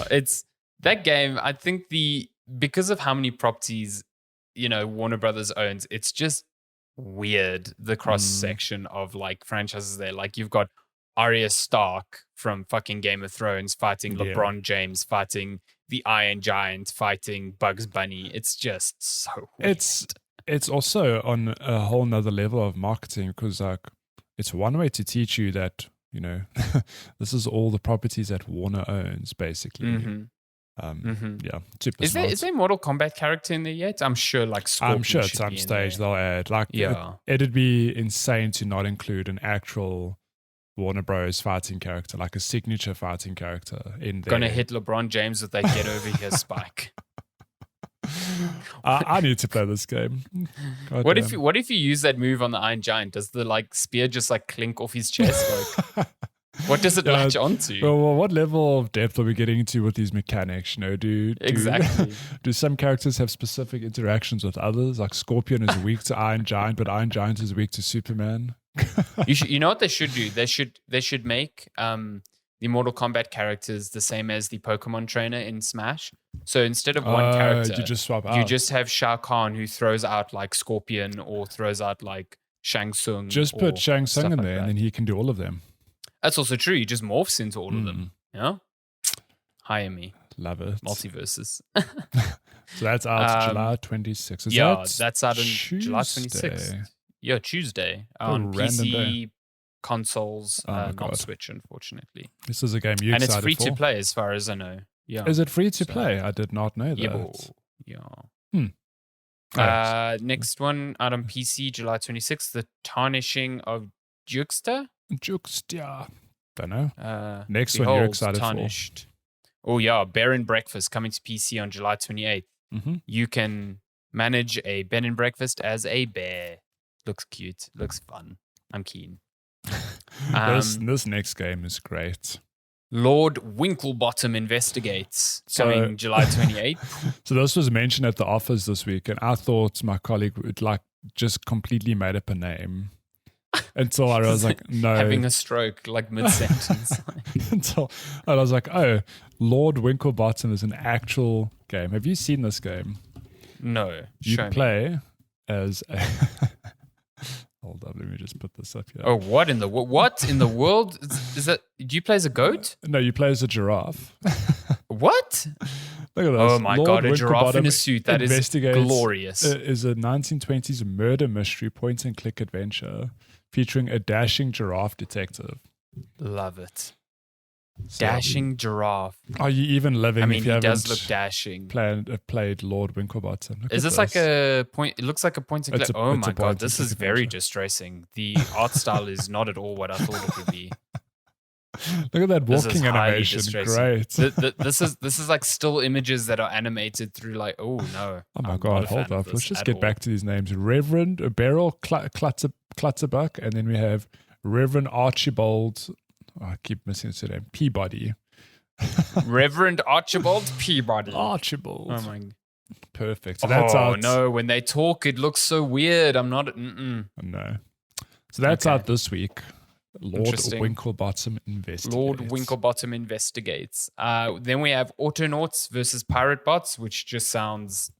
It's that game, I think because of how many properties, Warner Brothers owns, it's just weird, the cross section of like franchises there. Like you've got Arya Stark from fucking Game of Thrones fighting LeBron James, fighting the Iron Giant, fighting Bugs Bunny. It's just so weird. it's also on a whole nother level of marketing because like it's one way to teach you that, you know, this is all the properties that Warner owns, basically. Yeah, super is smart. there a Mortal Kombat character in there yet? I'm sure like Scorpion I'm sure at should some be in stage there. they'll add like it'd be insane to not include an actual Warner Bros. Fighting character, like a signature fighting character in there. Gonna hit LeBron James with that get over here spike. I need to play this game. What if you use that move on the Iron Giant? Does the like spear just like clink off his chest? Like, what does it latch onto? Well, what level of depth are we getting into with these mechanics? You know, exactly. Do some characters have specific interactions with others? Like Scorpion is weak to Iron Giant, but Iron Giant is weak to Superman. You know what they should do? They should make the Mortal Kombat characters the same as the Pokemon trainer in Smash. So instead of one character, you just swap out. You just have Shao Kahn who throws out like Scorpion or throws out like Shang Tsung. Just put Shang Tsung in there and then he can do all of them. That's also true. He just morphs into all of them. Yeah. Hire me. Love it. Multiverses. So that's out July 26th. That's out on Tuesday? July 26th. Yeah, Tuesday. On PC, consoles, not Switch, unfortunately. This is a game you're excited for. And it's free to play as far as I know. Yeah. Is it free to play? I did not know that. Yeah. Next one out on PC, July 26th, The Tarnishing of Juxta. Don't know. Next one you're excited Tarnished. Oh, yeah. Bear and Breakfast coming to PC on July 28th. You can manage a bed and breakfast as a bear. Looks cute. Looks fun. I'm keen. This next game is great. Lord Winklebottom Investigates, coming July 28th. So this was mentioned at the office this week, and I thought my colleague would like just completely made up a name. Until I was like, no. Having a stroke, like mid-sentence. Until I was like, oh, Lord Winklebottom is an actual game. Have you seen this game? No. You play as a... Hold on, let me just put this up here. Oh, what in the world is that? Do you play as a goat? No, you play as a giraffe. What? Look at this. Oh my God, a giraffe in a suit. That is glorious. It is a 1920s murder mystery point and click adventure featuring a dashing giraffe detective. Love it. Dashing giraffe. Are you even living? I mean, if you he does look dashing. Played Lord Winklebottom. Is this like a point? It looks like a point and click. Oh my God, this is very distressing. The art style is not at all what I thought it would be. Look at that walking animation. Great. This is like still images that are animated through like, oh no. Oh my God, hold up. Let's just get back to these names. Reverend Beryl Clutterbuck, and then we have Reverend Archibald. Oh, I keep missing his name. Peabody. Reverend Archibald Peabody. Archibald. Oh my. Perfect. So that's out. No, when they talk, it looks so weird. I'm not. No. So that's out this week. Lord Winklebottom Investigates. Lord Winklebottom Investigates. Then we have Autonauts versus Pirate Bots, which just sounds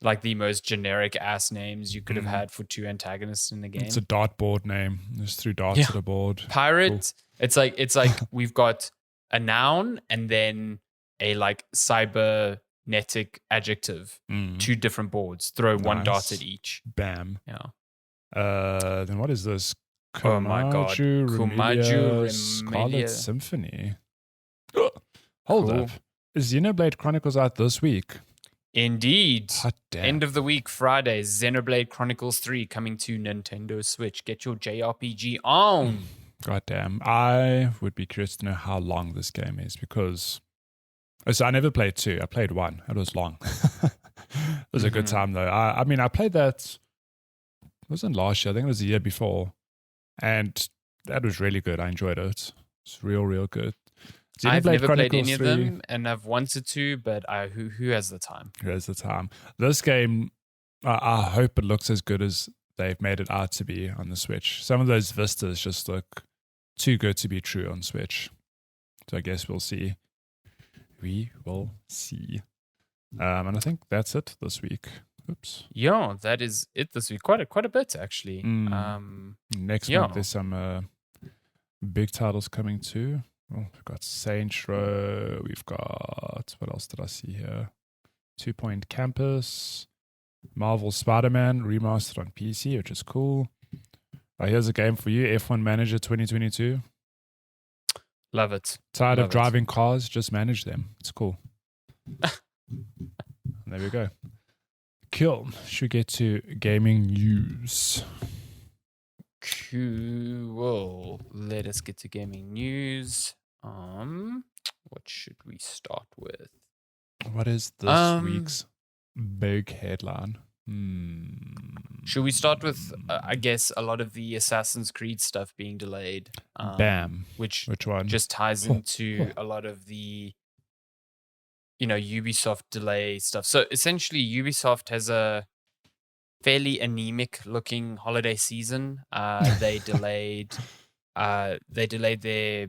like the most generic ass names you could have had for two antagonists in the game. It's a dartboard name. There's 3 darts at a board. Pirate. Cool. It's like we've got a noun and then a like cybernetic adjective. 2 different boards. Throw 1 dart at each. Bam. Yeah. Then what is this? Oh my God. Kumaju Scarlet Symphony. Hold up. Is Xenoblade Chronicles out this week? Indeed. End of the week, Friday. Xenoblade Chronicles 3 coming to Nintendo Switch. Get your JRPG on. Goddamn. I would be curious to know how long this game is because... So I never played 2. I played 1. It was long. It was a good time though. I mean, I played that... It wasn't last year. I think it was the year before. And that was really good. I enjoyed it. It's real good. I've never played any of them, and I've wanted to, but who has the time? Who has the time? This game, I hope it looks as good as they've made it out to be on the Switch. Some of those vistas just look too good to be true on Switch. So I guess we'll see. We will see. And I think that's it this week. Oops. Yeah, that is it this week. Quite a bit, actually. Next month, there's some big titles coming too. Oh, we've got Saints Row. We've got, what else did I see here? 2 Point Campus. Marvel Spider-Man remastered on PC, which is cool. Here's a game for you, F1 Manager 2022. Love it. Tired of driving cars? Just manage them. It's cool. There we go. Cool. Should we get to gaming news? Cool. Let us get to gaming news. What should we start with? What is this week's big headline? Should we start with, I guess, a lot of the Assassin's Creed stuff being delayed? Bam. Which one? Just ties into a lot of the, Ubisoft delay stuff. So essentially, Ubisoft has a fairly anemic looking holiday season. They delayed their,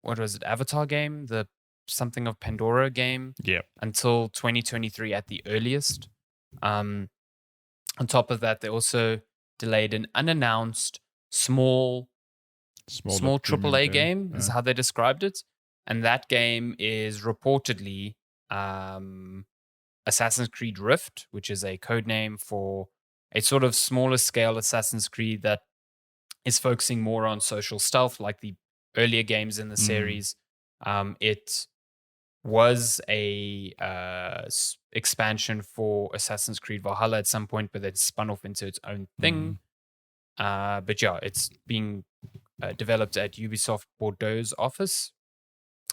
what was it, Avatar game, the something of Pandora game, until 2023 at the earliest. On top of that, they also delayed an unannounced small AAA game is how they described it, and that game is reportedly Assassin's Creed Rift, which is a code name for a sort of smaller scale Assassin's Creed that is focusing more on social stealth, like the earlier games in the series. It was a expansion for Assassin's Creed Valhalla at some point, but it spun off into its own thing. But yeah, it's being developed at Ubisoft Bordeaux's office,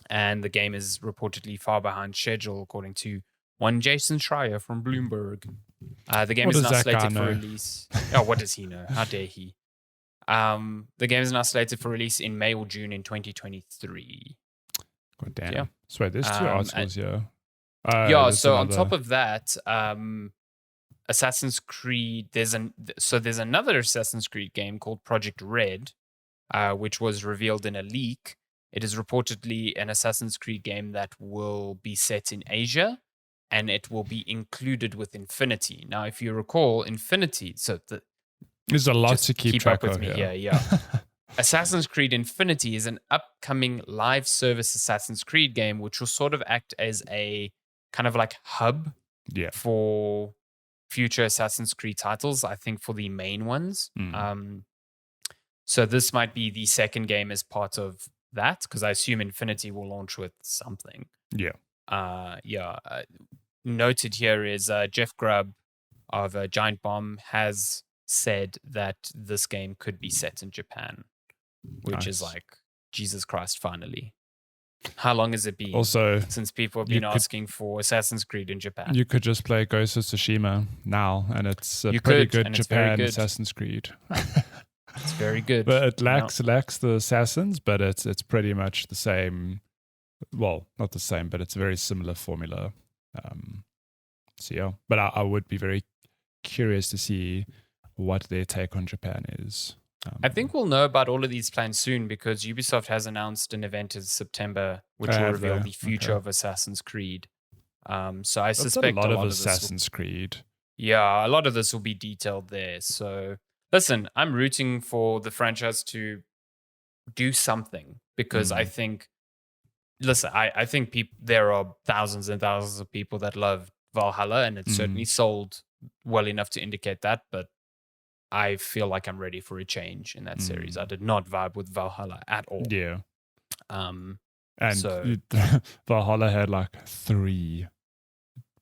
and the game is reportedly far behind schedule, according to one Jason Schreier from Bloomberg. The game is now slated for release. Oh, what does he know? How dare he? The game is now slated for release in May or June in 2023. God damn. Yeah. So there's two articles here. So on top of that, Assassin's Creed, there's another Assassin's Creed game called Project Red, which was revealed in a leak. It is reportedly an Assassin's Creed game that will be set in Asia, and it will be included with Infinity. Now, if you recall, Infinity, there's a lot to keep track up with of me here. Yeah. Assassin's Creed Infinity is an upcoming live service Assassin's Creed game, which will sort of act as a kind of like hub for future Assassin's Creed titles, I think for the main ones. So this might be the second game as part of that, because I assume Infinity will launch with something. Noted here is Jeff Grubb of Giant Bomb has said that this game could be set in Japan, which is like, Jesus Christ, finally. How long has it been since people have been asking for Assassin's Creed in Japan? You could just play Ghost of Tsushima now, and it's a pretty good Japan Assassin's Creed. It's very good. But it lacks the assassins, but it's pretty much the same. Well, not the same, but it's a very similar formula. But I would be very curious to see what their take on Japan is. I think we'll know about all of these plans soon, because Ubisoft has announced an event in September which will reveal the future of Assassin's Creed. So I suspect a lot of Assassin's Creed. Yeah, a lot of this will be detailed there. So listen, I'm rooting for the franchise to do something, because I think, I think there are thousands and thousands of people that love Valhalla, and it's certainly sold well enough to indicate that, but I feel like I'm ready for a change in that series. I did not vibe with Valhalla at all. Yeah. Valhalla had like 3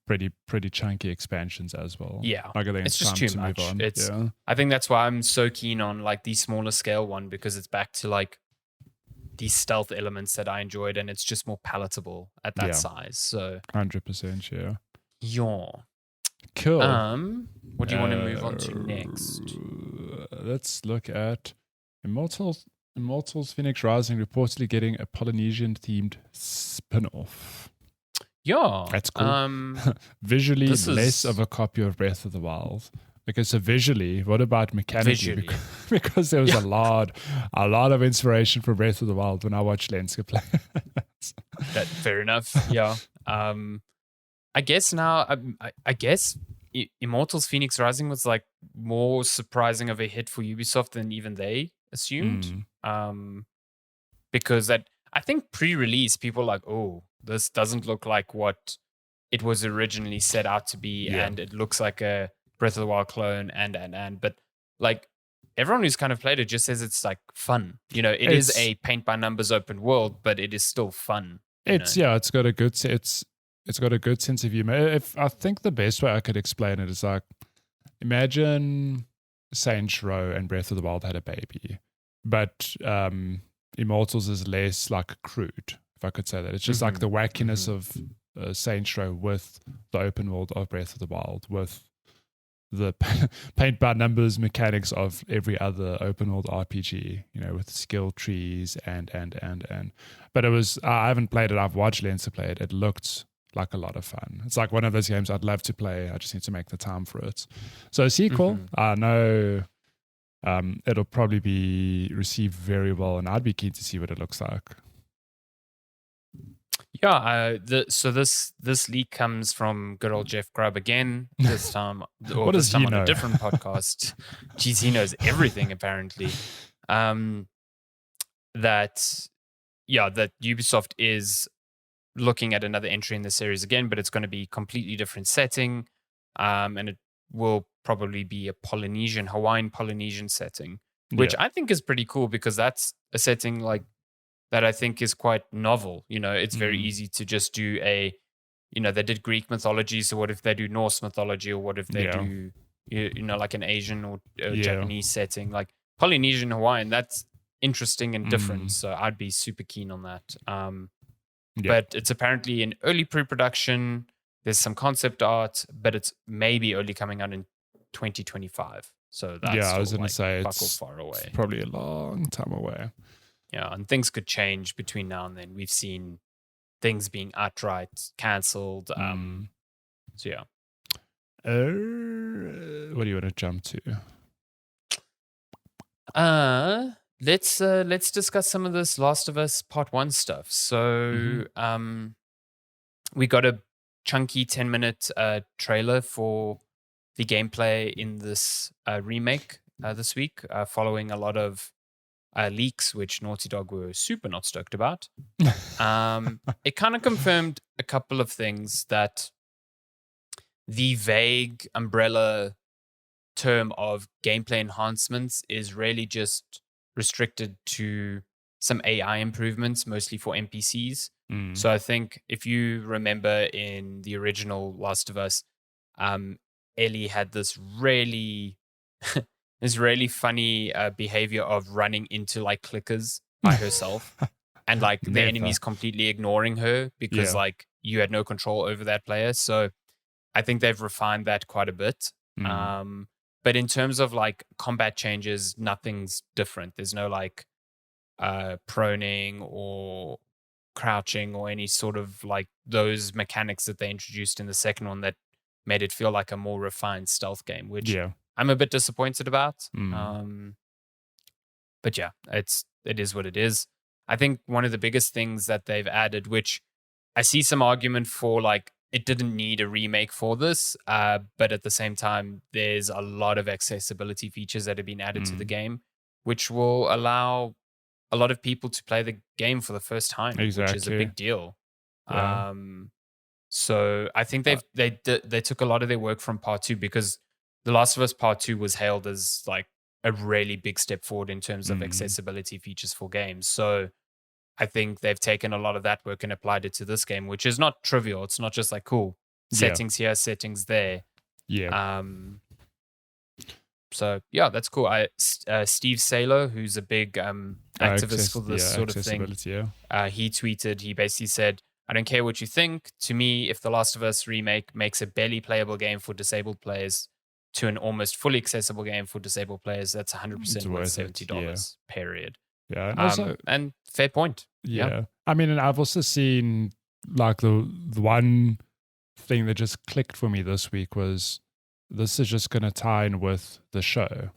pretty chunky expansions as well. Yeah. It's just too much. I think that's why I'm so keen on like the smaller scale one, because it's back to like these stealth elements that I enjoyed, and it's just more palatable at that size. So 100%, yeah. Yeah. Cool. What do you want to move on to next? Let's look at Immortals Phoenix Rising reportedly getting a Polynesian-themed spin-off. Yeah. That's cool. Visually, less of a copy of Breath of the Wild. Okay, so visually, what about mechanically? Because there was a lot of inspiration for Breath of the Wild when I watched Lenska play. Fair enough. Yeah. I guess now, I guess Immortals Phoenix Rising was like more surprising of a hit for Ubisoft than even they assumed. Because I think pre-release, people were like, oh, this doesn't look like what it was originally set out to be, and it looks like a Breath of the Wild clone, but like everyone who's kind of played it just says it's like fun. It is a paint by numbers open world, but it is still fun. It's got a good it's got a good sense of humor. I think the best way I could explain it is like, imagine Saints Row and Breath of the Wild had a baby, but Immortals is less like crude, if I could say that. It's just like the wackiness of Saints Row with the open world of Breath of the Wild, with the paint by numbers mechanics of every other open world RPG, with skill trees and. But I haven't played it. I've watched Lensa play it. It looked like a lot of fun. It's like one of those games I'd love to play. I just need to make the time for it. So a sequel, I know it'll probably be received very well, and I'd be keen to see what it looks like. Yeah, so this leak comes from good old Jeff Grubb again. This time, what does he know? On a different podcast. Jeez, he knows everything apparently. That Ubisoft is looking at another entry in the series again, but it's going to be completely different setting, and it will probably be a Hawaiian Polynesian setting, which I think is pretty cool because that's a setting like that I think is quite novel. It's very easy to just do they did Greek mythology, so what if they do Norse mythology, or what if they do like an Asian or Japanese setting, like Polynesian Hawaiian? That's interesting and different, so I'd be super keen on that. But it's apparently in early pre-production. There's some concept art, but it's maybe only coming out in 2025. So that's I was going to say it's far away. Probably a long time away. Yeah, and things could change between now and then. We've seen things being outright cancelled. So yeah. What do you want to jump to? Let's discuss some of this Last of Us Part 1 stuff. So we got a chunky 10-minute trailer for the gameplay in this remake this week, following a lot of leaks, which Naughty Dog were super not stoked about. It kind of confirmed a couple of things, that the vague umbrella term of gameplay enhancements is really just restricted to some AI improvements, mostly for NPCs. So I think if you remember in the original Last of Us, Ellie had this really funny behavior of running into like clickers by herself and like the enemies completely ignoring her because like you had no control over that player. So I think they've refined that quite a bit. But in terms of like combat changes, nothing's different. There's no like proning or crouching or any sort of like those mechanics that they introduced in the second one that made it feel like a more refined stealth game, which I'm a bit disappointed about. But yeah, it is what it is. I think one of the biggest things that they've added, which I see some argument for, like, it didn't need a remake for this, but at the same time, there's a lot of accessibility features that have been added to the game, which will allow a lot of people to play the game for the first time, which is a big deal. Yeah. So I think they took a lot of their work from Part 2, because The Last of Us Part 2 was hailed as like a really big step forward in terms of accessibility features for games. So I think they've taken a lot of that work and applied it to this game, which is not trivial. It's not just like, cool, settings here, settings there. Yeah. So yeah, that's cool. Steve Salo, who's a big activist for this sort of thing, he tweeted, he basically said, "I don't care what you think. To me, if The Last of Us remake makes a barely playable game for disabled players to an almost fully accessible game for disabled players, that's 100% worth $70, period." Yeah, and also, and fair point. Yeah. I mean, and I've also seen like the one thing that just clicked for me this week was this is just going to tie in with the show.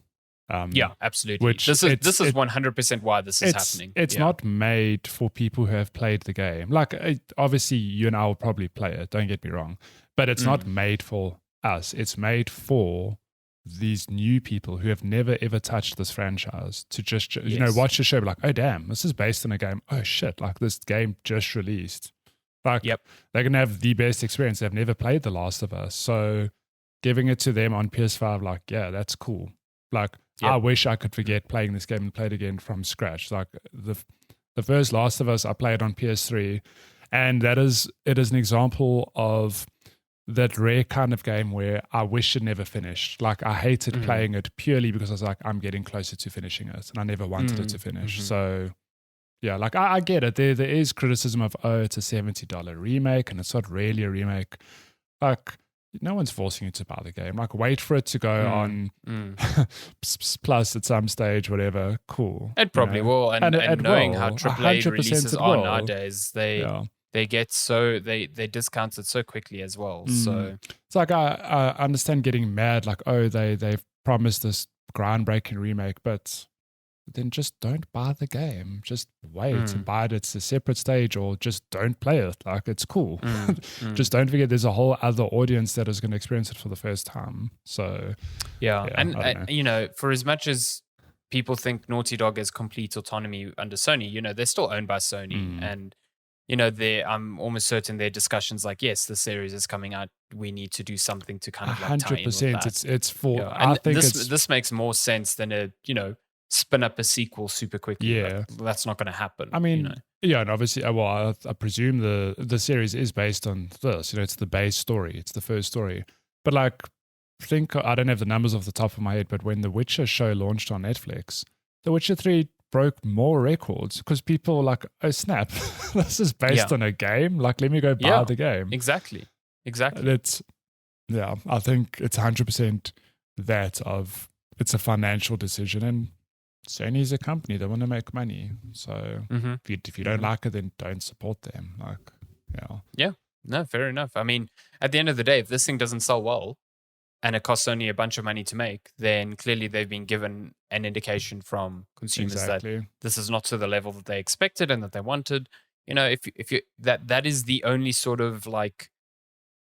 Yeah, absolutely. This is 100% why this is happening. It's not made for people who have played the game. Like, obviously, you and I will probably play it. Don't get me wrong, but it's not made for us. It's made for these new people who have never ever touched this franchise to just watch the show, be like, oh damn, this is based on a game. Oh shit, like this game just released. Like, they're going to have the best experience. They've never played The Last of Us. So giving it to them on PS5, like, yeah, that's cool. Like, I wish I could forget playing this game and play it again from scratch. Like, the first Last of Us I played on PS3, and it is an example of that rare kind of game where I wish it never finished. Like, I hated playing it purely because I was like, I'm getting closer to finishing it, and I never wanted it to finish. So, yeah, like, I get it. There is criticism of, it's a $70 remake, and it's not really a remake. Like, no one's forcing you to buy the game. Like, wait for it to go on Plus at some stage, whatever. Cool. It probably will. And knowing how AAA releases are nowadays, they get they discount it so quickly as well. So it's like, I understand getting mad, like, they've promised this groundbreaking remake, but then just don't buy the game. Just wait and buy it. It's a separate stage, or just don't play it. Like, it's cool. Just don't forget there's a whole other audience that is going to experience it for the first time. So, and for as much as people think Naughty Dog has complete autonomy under Sony, they're still owned by Sony. And, I'm almost certain their discussions like, yes, the series is coming out. We need to do something to kind of like tie in with that. It's for, I think this makes more sense than spin up a sequel super quickly. Yeah, that's not going to happen. I mean, and obviously, I presume the series is based on this. It's the base story. It's the first story. But like, I don't have the numbers off the top of my head, but when the Witcher show launched on Netflix, The Witcher 3 broke more records because people were like, oh snap, this is based on a game. Like, let me go buy the game. Exactly. It's I think it's 100% that of it's a financial decision, and Sony's a company, they want to make money. So if you don't like it, then don't support them. Like, yeah, no, fair enough. I mean, at the end of the day, if this thing doesn't sell well and it costs Sony a bunch of money to make, then clearly they've been given an indication from consumers that this is not to the level that they expected and that they wanted. If you that is the only sort of like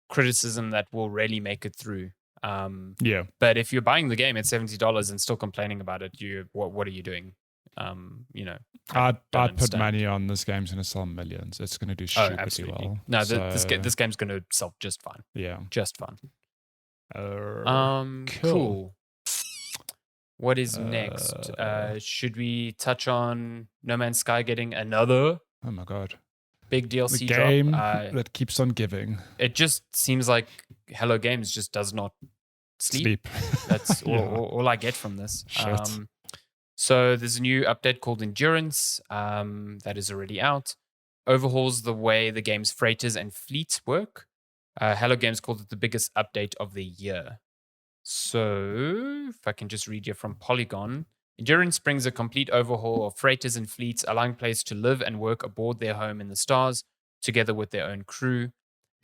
criticism that will really make it through. But if you're buying the game at $70 and still complaining about it, what are you doing? I'd put money on this game's going to sell millions. It's going to do stupidly well. No, this game's going to sell just fine. Yeah, just fine. Cool. What is next? Should we touch on No Man's Sky getting another? Oh my god. Big DLC game drop. That keeps on giving. It just seems like Hello Games just does not sleep. That's all I get from this. So there's a new update called Endurance that is already out. Overhauls the way the game's freighters and fleets work. Hello Games called it the biggest update of the year. So if I can just read you from Polygon. Endurance brings a complete overhaul of freighters and fleets, allowing players to live and work aboard their home in the stars, together with their own crew.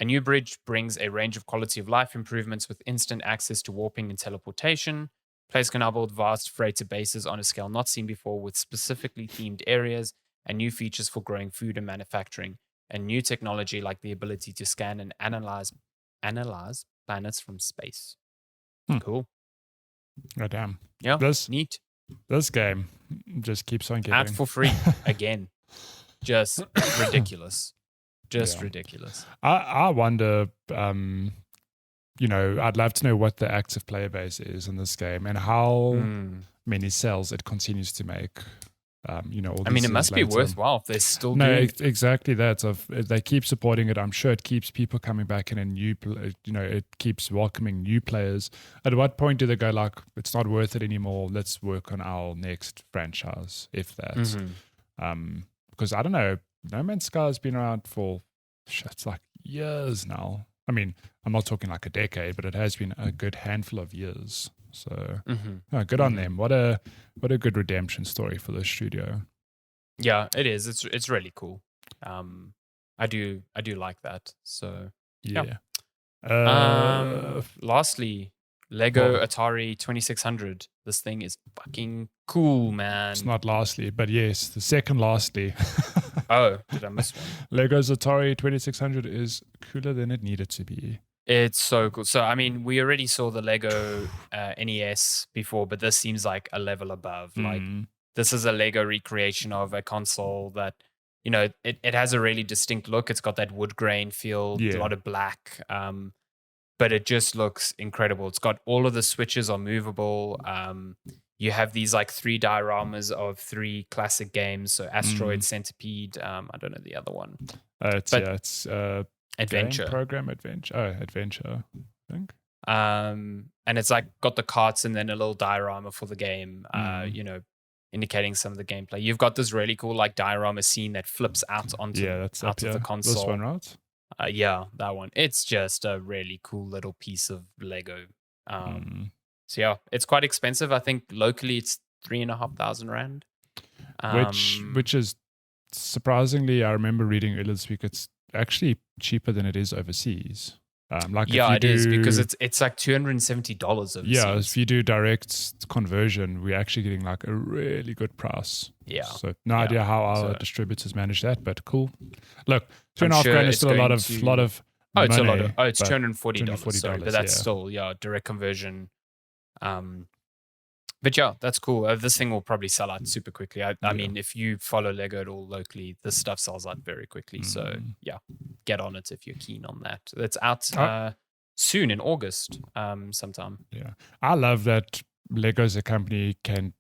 A new bridge brings a range of quality of life improvements with instant access to warping and teleportation. Players can now build vast freighter bases on a scale not seen before, with specifically themed areas and new features for growing food and manufacturing, and new technology like the ability to scan and analyze planets from space. Cool. God damn. Yeah, neat. This game just keeps on giving. Out for free again. Just ridiculous. Ridiculous. I wonder, I'd love to know what the active player base is in this game and how many sales it continues to make. It must be worthwhile if they're still doing... exactly that. If they keep supporting it, I'm sure it keeps people coming back in, and it keeps welcoming new players. At what point do they go like, it's not worth it anymore, let's work on our next franchise, if that? Because I don't know, No Man's Sky has been around for it's like years now. I mean, I'm not talking like a decade, but it has been a good handful of years. So good on them. What a good redemption story for the studio. Yeah, it is. It's really cool. I do like that. So yeah. Lastly, Lego Atari 2600. This thing is fucking cool, man. It's not lastly, but yes, the second lastly. Oh, did I miss one? Lego's Atari 2600 is cooler than it needed to be. It's so cool. So, I mean, we already saw the Lego NES before, but this seems like a level above. Like, this is a Lego recreation of a console that, it has a really distinct look. It's got that wood grain feel, a lot of black, but it just looks incredible. It's got all of the switches are movable. You have these like 3 dioramas of 3 classic games. So Asteroid, Centipede. I don't know the other one. It's Adventure. Adventure, I think. And it's like got the carts and then a little diorama for the game, indicating some of the gameplay. You've got this really cool like diorama scene that flips out onto of the console. This one, right? Yeah, that one. It's just a really cool little piece of Lego. So yeah, it's quite expensive. I think locally it's 3,500 Rand. Which is surprisingly, I remember reading earlier this week, it's actually cheaper than it is overseas. It is because it's like $270 overseas. Yeah, if you do direct conversion, we're actually getting like a really good price. Yeah. So no idea how our distributors manage that, but cool. Look, $2.5 is still a lot of money. It's a lot of it's $240. Sorry, but that's still direct conversion. But yeah, that's cool. This thing will probably sell out super quickly. I mean, if you follow Lego at all locally, this stuff sells out very quickly. So yeah, get on it if you're keen on that. It's out soon in August, sometime. Yeah, I love that Lego's a company can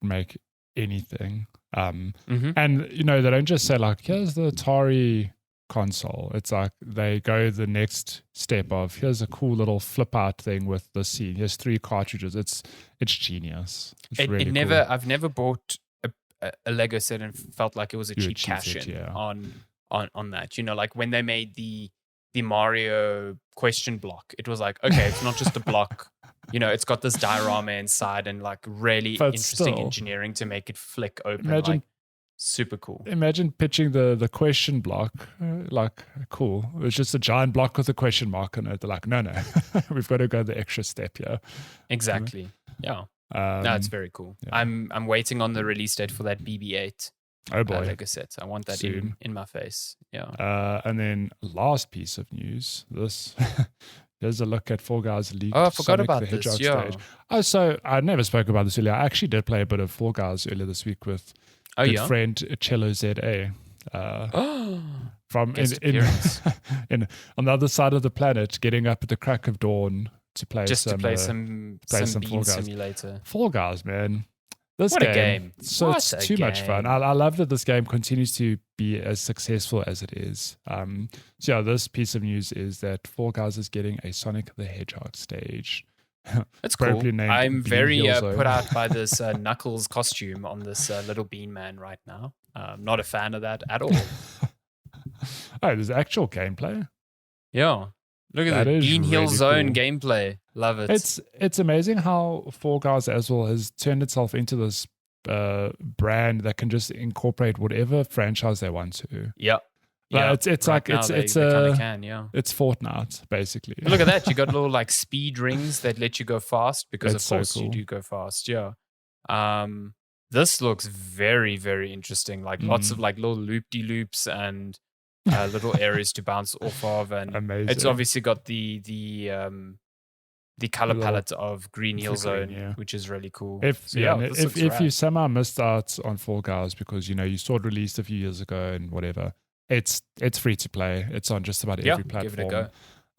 make anything. And they don't just say like, here's the Atari console. It's like they go the next step of here's a cool little flip out thing with the scene. Here's 3 cartridges. It's genius. It's really cool. I've never bought a Lego set and felt like it was a cheap cash in on that. Like when they made the Mario question block, it was like, okay, it's not just a block. It's got this diorama inside and like really interesting engineering to make it flick open. Imagine, super cool. Imagine pitching the question block, like cool. It's just a giant block with a question mark on it. They're like, no, we've got to go the extra step here. Exactly. Yeah. No, it's very cool. Yeah. I'm waiting on the release date for that BB-8. Oh boy, Lego set. I want that in my face. Yeah. And then last piece of news. Here's a look at Fall Guys leaked. Oh, I forgot Sonic about the this. Hedgehog Yeah. stage. Oh, so I never spoke about this earlier. I actually did play a bit of Fall Guys earlier this week with good friend Cello ZA. From in on the other side of the planet, getting up at the crack of dawn to play some Bean Fall Guys. Simulator. Fall Guys, man. What a game. So it's too much fun. I love that this game continues to be as successful as it is. So yeah, this piece of news is that Fall Guys is getting a Sonic the Hedgehog stage. That's cool. I'm very put out by this Knuckles costume on this little bean man right now. Not a fan of that at all. Oh, there's actual gameplay? Yeah. Look at the Bean Hill really Zone gameplay. Love it. It's amazing how Fall Guys as well has turned itself into this brand that can just incorporate whatever franchise they want to. Yep. It's right like it's it's Fortnite basically. But look at that! You got little like speed rings that let you go fast because of course you do go fast. Yeah. This looks very, very interesting. Like lots of like little loop-de-loops and little areas to bounce off of, and amazing. It's obviously got the color palette of Green Hill Zone, which is really cool. If you somehow missed out on Fall Guys because you saw it released a few years ago and whatever. It's free to play. It's on just about every platform. Give it a go.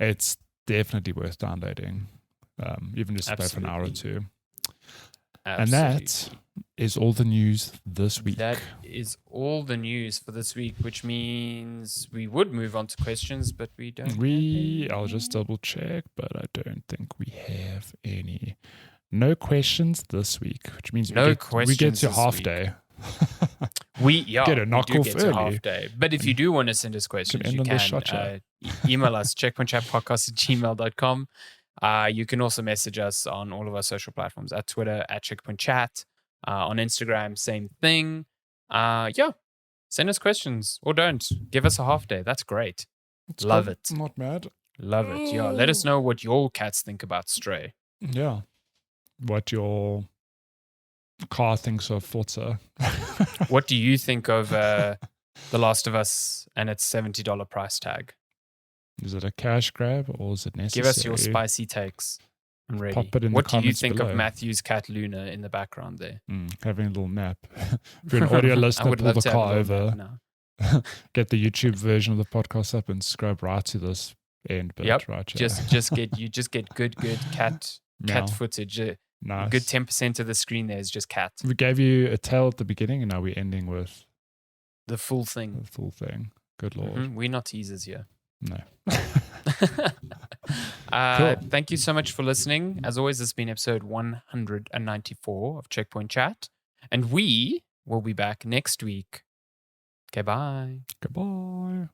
It's definitely worth downloading, even just to play for an hour or two. Absolutely. And that is all the news this week. That is all the news for this week, which means we would move on to questions, but we don't. I'll just double check, but I don't think we have any. No questions this week, which means we get to half day. We get a knockoff early. Half day. But if you do want to send us questions, you can email us checkpointchatpodcast@gmail.com. You can also message us on all of our social platforms at Twitter @checkpointchat, on Instagram, same thing. Send us questions or don't. Give us a half day. That's great. Love it. Not mad. Love it. Yeah. Let us know what your cats think about Stray. Yeah. What your car thinks of Forza. What do you think of The Last of Us and its $70 price tag? Is it a cash grab or is it necessary? Give us your spicy takes. I'm ready. Pop it in what the do you think below. Of Matthew's cat Luna in the background there? Having a little nap. If you're an audio listener, pull the car over. get the YouTube version of the podcast up and scrub right to this end bit. Yep. Right. Just get good cat footage. Nice. Good 10% of the screen there is just cat. We gave you a tale at the beginning, and now we're ending with the full thing. The full thing. Good Lord. Mm-hmm. We're not teasers here. No. Cool. Thank you so much for listening. As always, this has been episode 194 of Checkpoint Chat. And we will be back next week. Okay, bye. Goodbye.